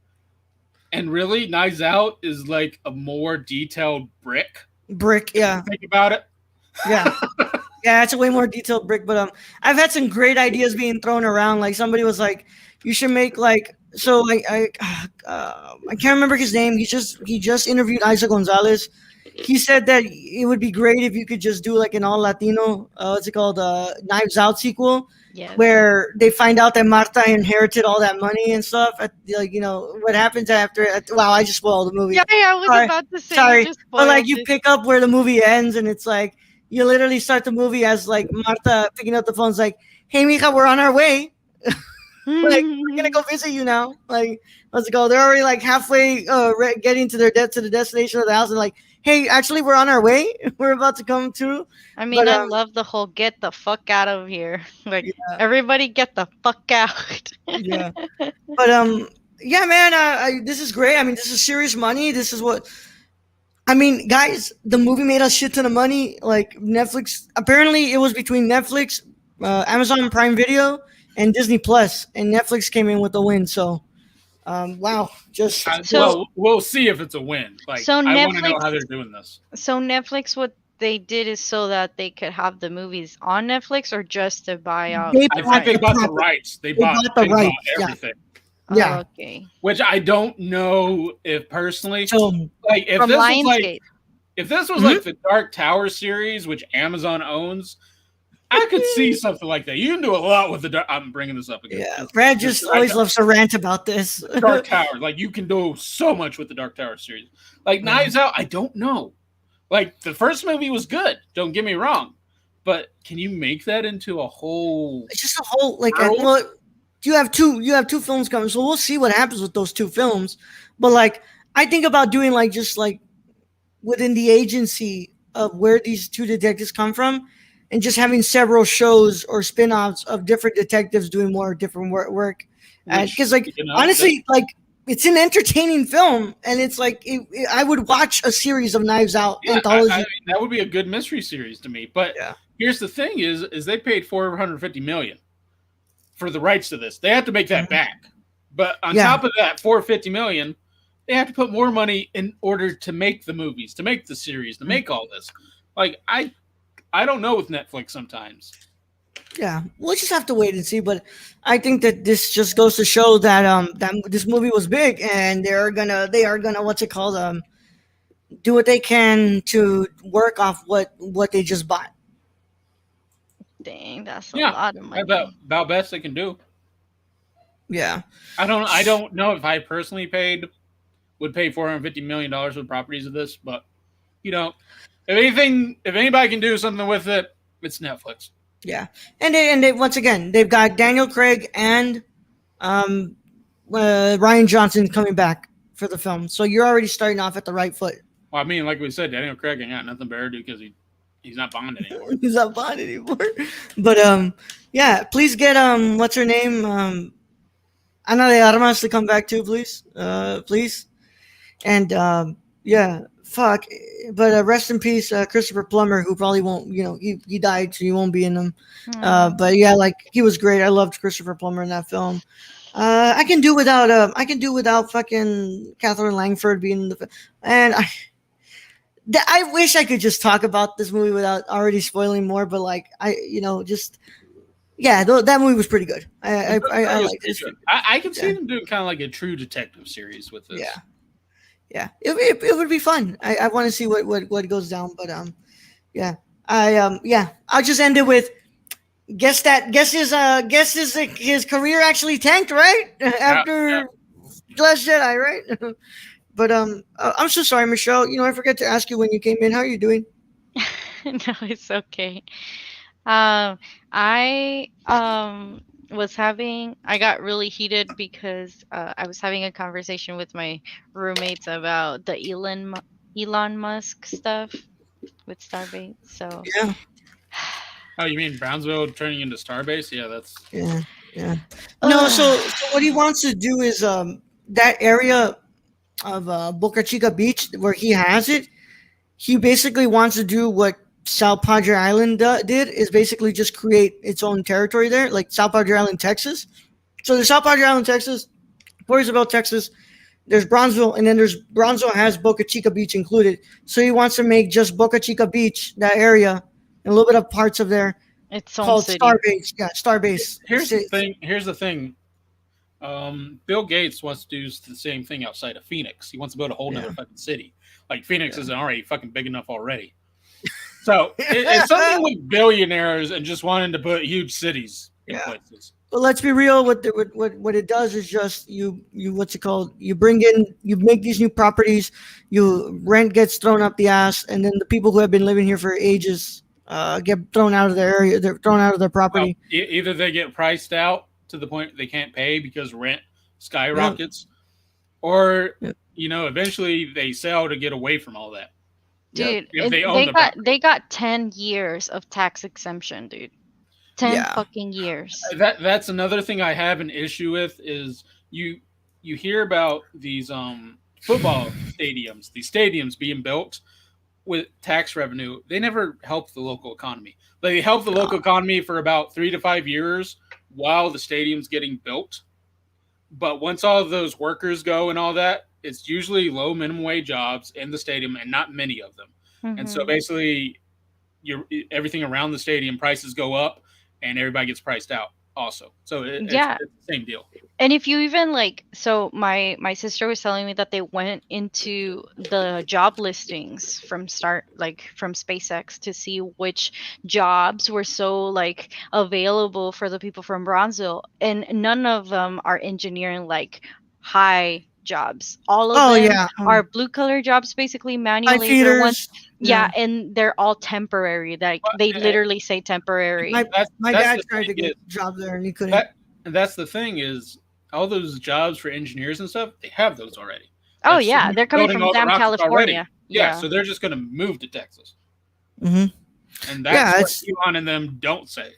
and really Knives Out is like a more detailed brick. Brick, yeah. Think about it. Yeah. Yeah, it's a way more detailed brick, but I've had some great ideas being thrown around. Like somebody was like, You should make like so. I can't remember his name. He just interviewed Isaac Gonzalez. He said that it would be great if you could just do like an all Latino. What's it called? Knives Out sequel, Yes. where they find out that Marta inherited all that money and stuff. Like what happens after. Wow, I just spoiled the movie. Yeah, yeah, I was Sorry, about to say you sorry, just but like spoiled you it. pick up where the movie ends, and it's like you literally start the movie as like Marta picking up the phone, like, "Hey, mija, we're on our way. Like we're gonna go visit you now. Like let's go." They're already like halfway getting to to the destination of the house, and like, "Hey, actually, we're on our way. We're about to come too." I mean, But I love the whole "get the fuck out of here." Like yeah, everybody, get the fuck out. yeah. But yeah, man. This is great. I mean, this is serious money. This is what I mean, guys. The movie made a shit ton of money. Like Netflix. Apparently, it was between Netflix, Amazon Prime Video, and Disney Plus, and Netflix came in with the win. So, wow, just So, Well, we'll see if it's a win. Like, so I want to know Netflix, how they're doing this. so Netflix, what they did is so that they could have the movies on Netflix, or just to buy out they I the think bought they the rights. bought the property. rights. They They bought bought the they bought rights. Yeah, everything. Oh, yeah. okay. Which I don't know if personally, So, like, if From this was like Lionsgate. if this was mhm. like the Dark Tower series, which Amazon owns, I could see something like that. You can do a lot with the. I'm bringing this up again. Yeah, Brad just always loves to rant about this. Dark Tower. Like, you can do so much with the Dark Tower series. Like Yeah. Knives Out, I don't know. Like, the first movie was good. Don't get me wrong, but can you make that into a whole It's just a whole like, world? well, you have two films coming, so we'll see what happens with those two films. But like, I think about doing like just like within the agency of where these two detectives come from, and just having several shows or spin-offs of different detectives doing more different work. Which, Because like that, honestly, like it's an entertaining film, and it's like I would watch a series of Knives Out yeah, I anthology. mean, that would be a good mystery series to me. But Yeah. here's the thing: is they paid 450 million for the rights to this. They have to make that Mhm. back. But on Yeah. top of that, 450 million, they have to put more money in order to make the movies, to make the series, to make all this. Like, I don't know with Netflix sometimes. Yeah, we'll just have to wait and see. But I think that this just goes to show that that this movie was big, and they are gonna what's it called do what they can to work off what they just bought. Dang, that's a Yeah, lot of about best they can do. Yeah, I don't know if I personally would pay 450 million dollars for properties of this, but you know, if anybody can do something with it, it's Netflix. yeah, and they once again they've got Daniel Craig and um Ryan Johnson coming back for the film, so you're already starting off at the right foot. Well, I mean, like we said, Daniel Craig ain't got nothing better to do because he's not Bond anymore. He's not Bond anymore. But yeah, please get what's her name Ana de Armas to come back too, please, please. And yeah, fuck. But rest in peace, Christopher Plummer, who probably won't. He died, so he won't be in them. money. But yeah, like he was great. I loved Christopher Plummer in that film. I can do without. I can do without fucking Catherine Langford being in the. And I wish I could just talk about this movie without already spoiling more. But like just yeah, that movie was pretty good. I liked it. I can see Yeah. them doing kind of like a true detective series with this. Yeah. Yeah, it would be fun. I want to see what goes down, but yeah, yeah, I'll just end it with guess his career actually tanked, right? After Last Jedi, right? But I'm so sorry, Michelle. I forgot to ask you when you came in. How are you doing? No, it's okay. I I got really heated because I was having a conversation with my roommates about the Elon Musk stuff with Starbase. So Yeah, Oh, you mean Brownsville turning into Starbase? Yeah, that's yeah, yeah. No, so what he wants to do is that area of Boca Chica Beach where he has it. He basically wants to do what South Padre Island did, is basically just create its own territory there, like South Padre Island, Texas. So there's South Padre Island, Texas, Port Isabel, Texas. There's Bronzeville, and then there's Bronzeville has Boca Chica Beach included. So he wants to make just Boca Chica Beach, that area, and a little bit of parts of there its own called city. Starbase. Yeah, Starbase. here's the thing. Bill Gates wants to do the same thing outside of Phoenix. He wants to build a whole nother Yeah. fucking city. Like Phoenix isn't already fucking big enough already. So it's something with billionaires and just wanting to put huge cities in Yeah. places. But let's be real. What it does is just you what's it called? You bring in, you make these new properties. You rent gets thrown up the ass, and then the people who have been living here for ages get thrown out of their area. They're thrown out of their Well, property. either they get priced out to the point they can't pay because rent Yeah. skyrockets, or Yeah. eventually they sell to get away from all that Yep. Dude, if they own the property. they got 10 years of tax exemption, dude. 10 Yeah. fucking years. That's another thing I have an issue with is you hear about these football stadiums, these stadiums being built with tax revenue. They never help the local economy. They help the local economy for about 3 to 5 years while the stadium's getting built. But once all of those workers go and all that, it's usually low minimum wage jobs in the stadium and not many of them. And so Mhm. basically everything around the stadium prices go up and everybody gets priced out also. So Yeah. it's the same deal. And if you even like, so my sister was telling me that they went into the job listings from from SpaceX to see which jobs were so like available for the people from Bronzeville, and none of them are engineering like high jobs. All of Oh them yeah. are blue collar jobs, basically manual Pipe labor ones. feeders. Yeah, and they're all temporary. Like But they literally say temporary. My that's dad the tried to thing get is a job there and he couldn't. that and that's the thing is all those jobs for engineers and stuff, they have those already. Oh Like, yeah, someone's they're coming building from all the damn rockets already. California. Yeah, so they're just going to move to Texas. hmm And Yeah, that's what it's Elon and them don't say.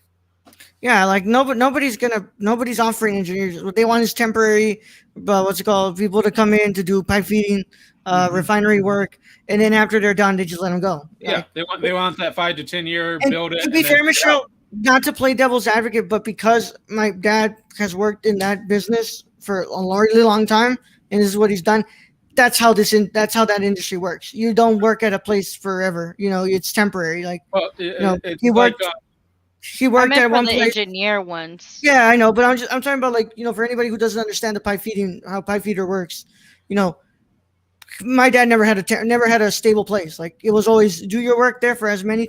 yeah, like nobody's offering engineers. What they want is temporary, but what's it called? People to come in to do pipe feeding, Mhm. refinery work, and then after they're done, they just let them go. Yeah, Like, they want that 5 to 10 year and build it to and be then fair, get out. Michelle, not to play devil's advocate, but because my dad has worked in that business for a really long time, and this is what he's done. That's how that industry works. You don't work at a place forever. It's temporary. Like Well, he it's like worked. He I worked meant at for one the place. engineer ones. Yeah, I know, but I'm talking about, like, for anybody who doesn't understand the pipe feeding, how pipe feeder works. You know, my dad never had a stable place. Like, it was always do your work there for as many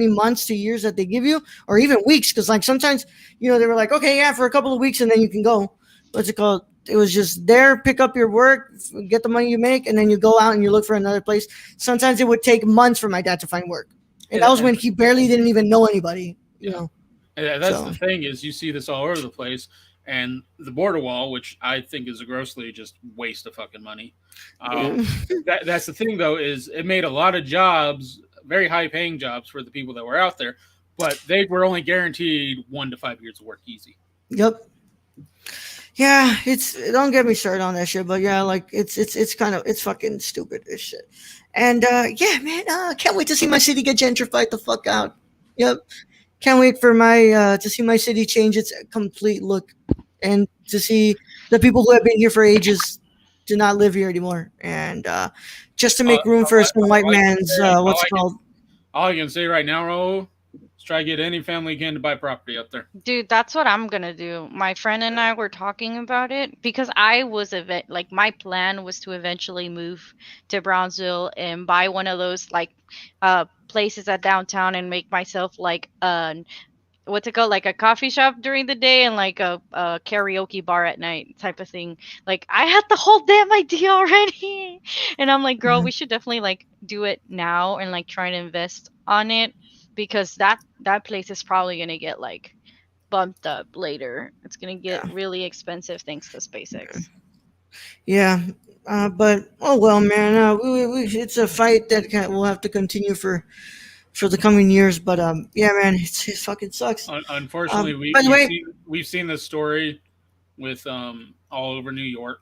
months to years that they give you, or even weeks. Because like sometimes they were like, okay, yeah, for a couple of weeks and then you can go. What's it called? It was just there, pick up your work, get the money you make, and then you go out and you look for another place. Sometimes it would take months for my dad to find work, and that was when he barely didn't even know anybody. Yeah. And that's So the thing is you see this all over the place, and the border wall, which I think is a grossly just waste of fucking money. That's the thing though is it made a lot of jobs, very high paying jobs for the people that were out there, but they were only guaranteed 1 to 5 years of work easy. Yep. Yeah, don't get me started on that shit, but yeah, like it's fucking stupid as shit. And yeah, man, can't wait to see my city get gentrified the fuck out. Yep. Can't wait for my to see my city change its complete look, and to see the people who have been here for ages do not live here anymore, and just to make room for some white man's what's it called. All I can say right now, Raul, is try to get any family can to buy property up there. Dude, that's what I'm gonna do. My friend and I were talking about it because I was like my plan was to eventually move to Brownsville and buy one of those like places at downtown and make myself like what's it called, like a coffee shop during the day and like a karaoke bar at night type of thing. Like I had the whole damn idea already, and I'm like, girl, we should definitely like do it now and like try to invest on it because that place is probably gonna get like bumped up later. It's gonna get really expensive thanks to SpaceX. Yeah, but oh well, man. It's a fight that we'll have to continue for the coming years. But yeah, man, it fucking sucks. Unfortunately, By the way, we've seen this story with all over New York,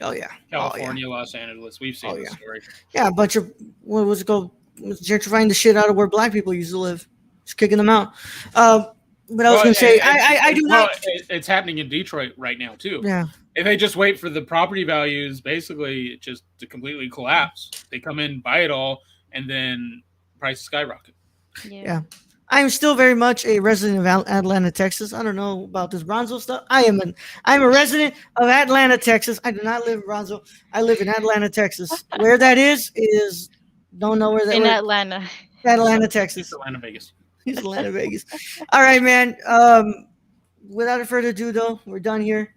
oh yeah, California, Los Angeles. We've seen this story. Yeah, a bunch of what was it called? Gentrifying the shit out of where black people used to live, just kicking them out. But I was going to say, I do not. It's happening in Detroit right now too. Yeah. If they just wait for the property values, basically just to completely collapse, they come in, buy it all, and then prices skyrocket. Yeah. I'm still very much a resident of Atlanta, Texas. I don't know about this Bronzo stuff. I'm a resident of Atlanta, Texas. I do not live in Bronzo. I live in Atlanta, Texas. Where that is don't know where that. In Where Atlanta. Atlanta, It's Texas. Atlanta, Vegas. It's Atlanta, Vegas. All right, man. Without further ado, though, we're done here.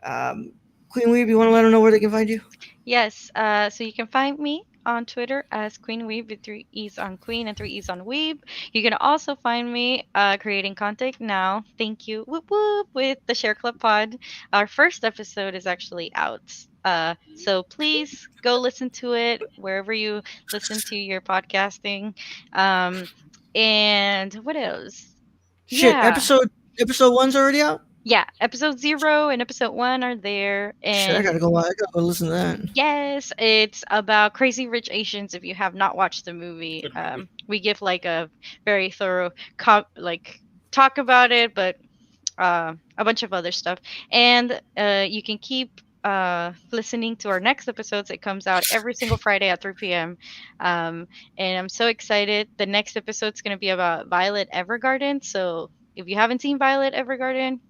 Queen Weeb, you want to let them know where they can find you? Yes, so you can find me on Twitter as Queen Weeb with 3 E's on Queen and 3 E's on Weeb. You can also find me creating content now. Thank you. Whoop whoop with the Share Club Pod. Our first episode is actually out. So please go listen to it wherever you listen to your podcasting. And what else? Shit, Yeah. episode one's already out. Yeah, episode 0 and episode 1 are there. Shit, I And gotta go listen to that. yes, it's about Crazy Rich Asians. If you have not watched the movie, Good movie. we give like a very thorough talk about it, but a bunch of other stuff. And you can keep listening to our next episodes. It comes out every single Friday at 3 p.m. And I'm so excited. The next episode's going to be about Violet Evergarden. So if you haven't seen Violet Evergarden,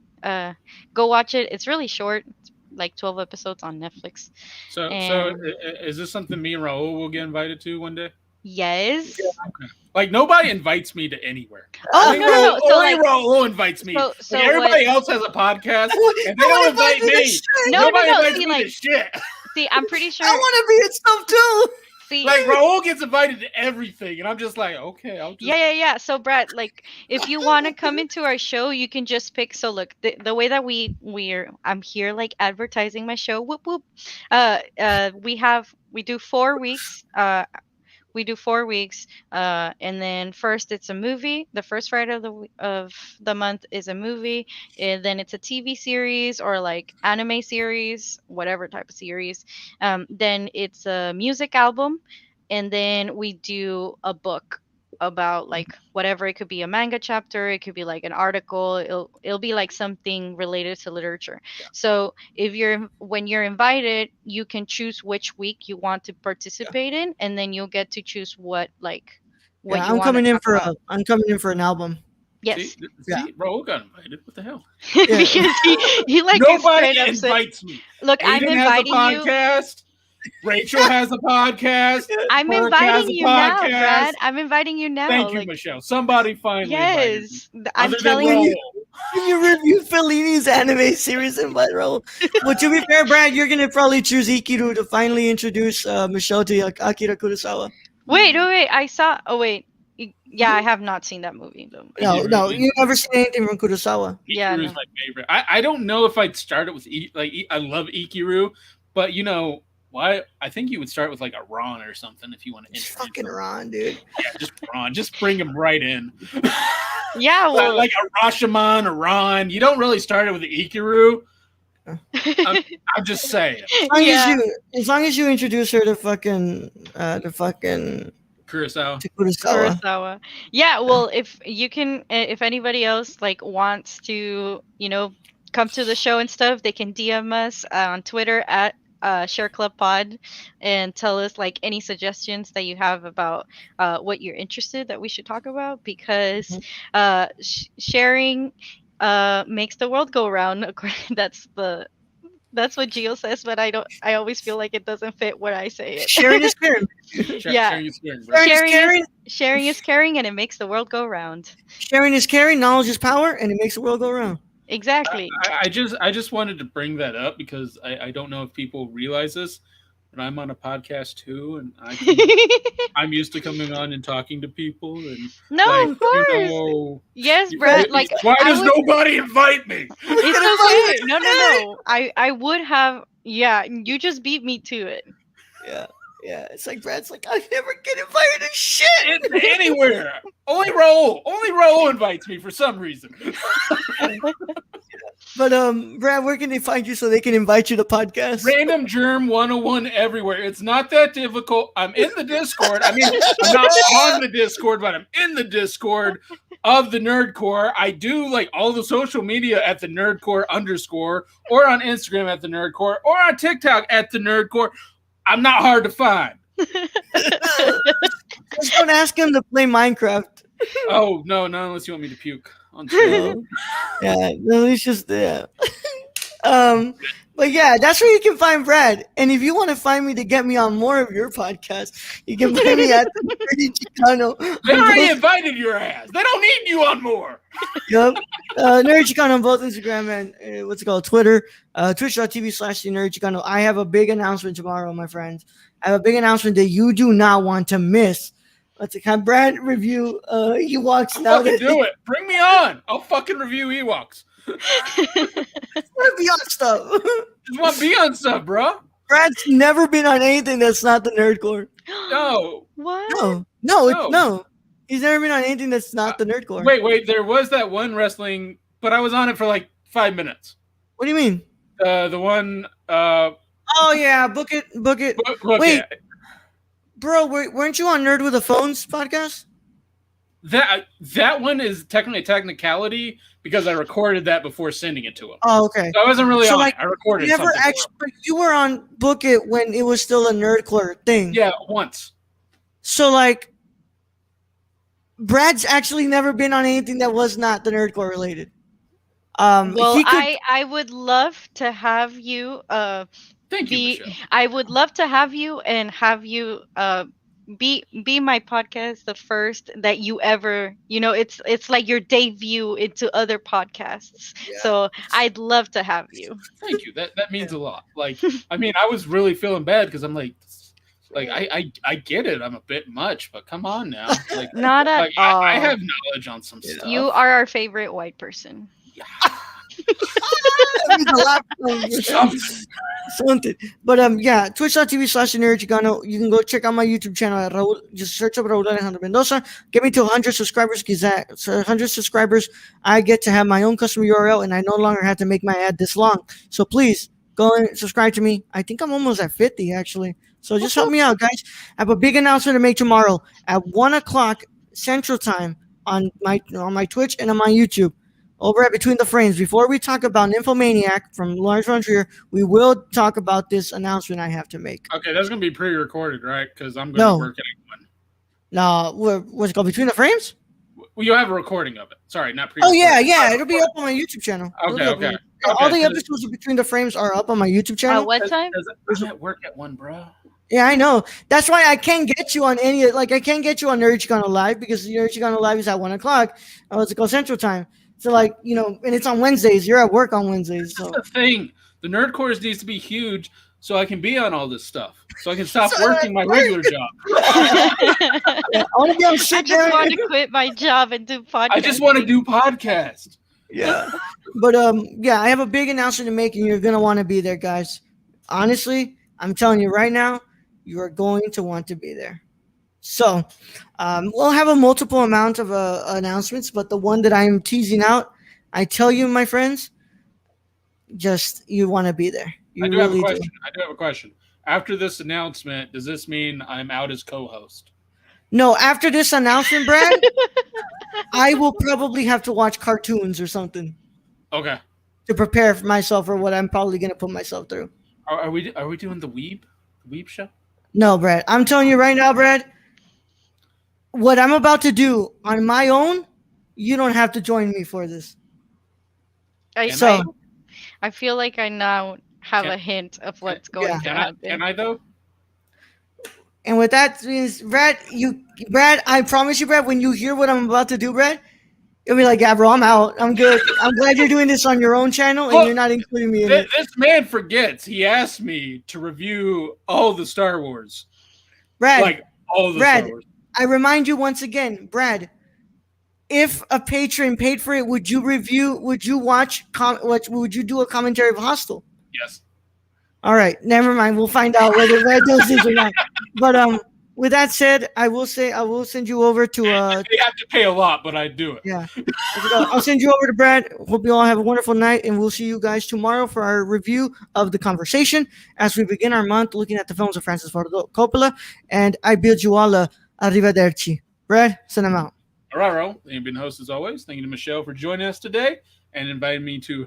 go watch it. It's really short. It's like 12 episodes on Netflix. So And is this something me and Raul will get invited to one day? yes. Okay. Like nobody invites me to anywhere. Oh, no, no, no. So, Only like- Raul invites me. So Like, everybody what? else has a podcast, I and they don't invite me. No, Nobody no, no. invites See, me like, to shit. see, I'm pretty sure. I want to be in stuff too. See, Like Raul gets invited to everything, and I'm just like, okay, I'll just. yeah. So, Brad, like, if you want to come into our show, you can just pick. So, look, the way that I'm here, like, advertising my show. Whoop whoop. We do 4 weeks. We do 4 weeks, and then first it's a movie. The first Friday of the month is a movie, and then it's a TV series or like anime series, whatever type of series. Then it's a music album, and then we do a book about like whatever. It could be a manga chapter, it could be like an article. It'll be like something related to literature. So when you're invited, you can choose which week you want to participate in, and then you'll get to choose what Yeah, you I'm want coming to in talk for about. I'm coming in for an album. Yes. See, Raul got invited. What the hell? Because he like is Nobody straight up said, invites me. look, I'm Aiden has a inviting you. podcast. Rachel has a podcast. I'm Mark has inviting a you now, podcast. Brad. I'm inviting you now. Thank you, like, Michelle. Somebody finally invited me. yes. I'm Other than telling Raul. you. You review Fellini's anime series in my role. But to be fair, Brad, you're gonna probably choose Ikiru to finally introduce Michelle to Akira Kurosawa. Wait. I saw. Oh wait. Yeah, I have not seen that movie though. No, you never seen anything from Kurosawa. Yeah, Ikiru's no. my favorite. I don't know if I'd start it with I love Ikiru, but you know why? I think you would start with like a Ron or something if you want to. It's fucking Ron, dude. Yeah, just Ron. Just bring him right in. Yeah, well, like a Rashomon, a Ron. You don't really start it with the Ikiru. I'm just saying. As long as you introduce her to fucking Kurosawa. to Kurosawa. Kurosawa. Yeah, well, if anybody else like wants to, come to the show and stuff, they can DM us on Twitter at Share Club Pod and tell us like any suggestions that you have about what you're interested that we should talk about, because sharing makes the world go round. That's what Gio says, but I always feel like it doesn't fit when I say it. Sharing is caring. Yeah. Sharing is caring, bro. Sharing is caring, and it makes the world go round. Sharing is caring. Knowledge is power, and it makes the world go round. Exactly. I just wanted to bring that up because I don't know if people realize this, but I'm on a podcast too, and I'm used to coming on and talking to people. And No, like, of course. Yes, Brett. Like, why does nobody invite me? It's okay. No. I would have. Yeah, you just beat me to it. Yeah. It's like Brad's like, I never get invited to shit. Anywhere. Only Raul invites me for some reason. But Brad, where can they find you so they can invite you to podcasts? Random Germ 101 everywhere. It's not that difficult. I'm in the Discord. I mean, I'm not on the Discord, but I'm in the Discord of the Nerdcore. I do like all the social media at the Nerdcore _ or on Instagram at the Nerdcore or on TikTok at the Nerdcore. I'm not hard to find. Just don't ask him to play Minecraft. Oh no, not unless you want me to puke on stream. No. Yeah, no, it's just Um, but yeah, that's where you can find Brad. And if you want to find me to get me on more of your podcast, you can find me at the Nerdy Chicano. They already invited your ass. They don't need you on more. Yep. Nerdy Chicano on both Instagram and what's it called? Twitter. Twitch.tv/Nerdy Chicano. I have a big announcement tomorrow, my friends. I have a big announcement that you do not want to miss. Let's have Brad review Ewoks I'll now. fucking do it. Bring me on. I'll fucking review Ewoks. Beyond stuff. Just want Beyond stuff, bro. Brad's never been on anything that's not the Nerdcore. No. What? No. He's never been on anything that's not the Nerdcore. Wait. There was that one wrestling, but I was on it for like 5 minutes. What do you mean? The one. Oh yeah, book it. Wait, it. bro, weren't you on Nerd with the Phones podcast? That one is technically a technicality because I recorded that before sending it to him. Oh, okay. So I wasn't really on like, it. I recorded you never something. actually, but you were on Book It when it was still a Nerdcore thing. Yeah, once. So like, Brad's actually never been on anything that was not the Nerdcore related. Well, I would love to have you. Thank you, Michelle. I would love to have you and have you be my podcast, the first that you ever, it's like your debut into other podcasts. Yeah. So I'd love to have you. Thank you. That means a lot. Like, I mean, I was really feeling bad because I'm like I get it. I'm a bit much, but come on now. Like, not at all. I have knowledge on some stuff. You are our favorite white person. Yeah. Something. But yeah, twitch.tv/Nerdy. You can go check out my YouTube channel at Raul. Just search up Raul Alejandro Mendoza. Get me to 100 subscribers because at 100 subscribers, I get to have my own custom URL and I no longer have to make my ad this long. So please go and subscribe to me. I think I'm almost at 50 actually. So just help me out, guys. I have a big announcement to make tomorrow at 1:00 Central Time on my Twitch and on my YouTube. Over at Between the Frames. Before we talk about Nymphomaniac from Lawrence Frontier, we will talk about this announcement I have to make. Okay, that's going to be pre-recorded, right? Because I'm going to work at one. No, what's it called? Between the Frames? Well, you have a recording of it. Sorry, not pre-recorded. Oh, yeah. It'll be up on my YouTube channel. Okay. All the episodes of Between the Frames are up on my YouTube channel. At what time? I'm at work at 1, bro. Yeah, I know. That's why I can't get you on I can't get you on Nerdy Chicano Live because Nerdy Chicano Live is at 1:00. What's it called? Central Time. So, and it's on Wednesdays. You're at work on Wednesdays. So. That's the thing. The Nerd Course needs to be huge so I can be on all this stuff. So I can stop working my regular job. I want to be on shit. I just want to quit my job and do podcasts. I just want to do podcasts. Yeah. But, I have a big announcement to make, and you're going to want to be there, guys. Honestly, I'm telling you right now, you are going to want to be there. So, we'll have a multiple amount of announcements, but the one that I'm teasing out, I tell you, my friends, just you want to be there. I do have a question. After this announcement, does this mean I'm out as co-host? No, after this announcement, Brad, I will probably have to watch cartoons or something. Okay. To prepare for myself for what I'm probably going to put myself through. Are we doing the Weeb show? No, Brad. I'm telling you right now, Brad. What I'm about to do on my own, you don't have to join me for this. I feel like I now have a hint of what's going to happen. Can I though? And with that means, Brad, I promise you, Brad, when you hear what I'm about to do, Brad, you'll be like, yeah, bro, I'm out. I'm good. I'm glad you're doing this on your own channel and you're not including me in it. This man forgets. He asked me to review all the Star Wars. Brad, like all the Star Wars. I remind you once again, Brad, if a patron paid for it, would you watch, would you do a commentary of Hostel? Yes. All right. Never mind. We'll find out whether Brad does this or not. But with that said, I will send you over to They have to pay a lot, but I'd do it. Yeah. I'll send you over to Brad. Hope you all have a wonderful night, and we'll see you guys tomorrow for our review of The Conversation as we begin our month looking at the films of Francis Ford Coppola. And I bid you all arrivederci. Brad, send them out. All right, Ro. You've been host as always. Thank you to Michelle for joining us today and inviting me to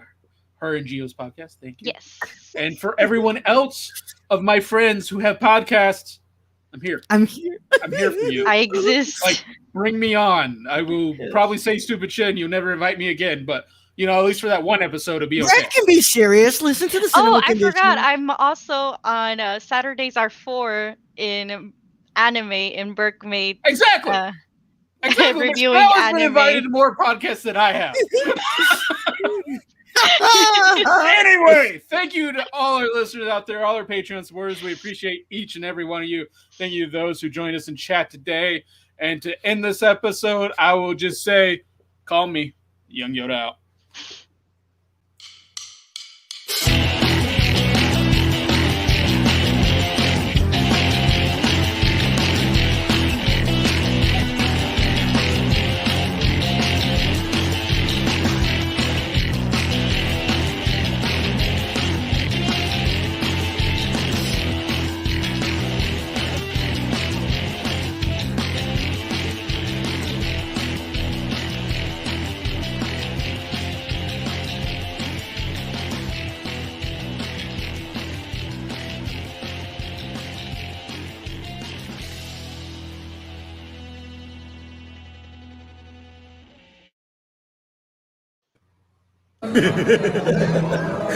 her and Gio's podcast. Thank you. Yes. And for everyone else of my friends who have podcasts, I'm here. I'm here. I'm here for you. I exist. Like, bring me on. I will probably say stupid shit and you'll never invite me again, but at least for that one episode, it'll be okay. That can be serious. Listen to the cinema I condition. forgot. I'm also on Saturdays Are 4 in anime in Berkmate. Exactly. Exactly. Reviewing Bella's anime. been invited to more podcasts than I have. Anyway, thank you to all our listeners out there, all our Patreon supporters. We appreciate each and every one of you. Thank you to those who joined us in chat today. And to end this episode, I will just say, call me Young Yoda out.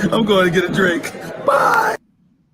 I'm going to get a drink. Bye.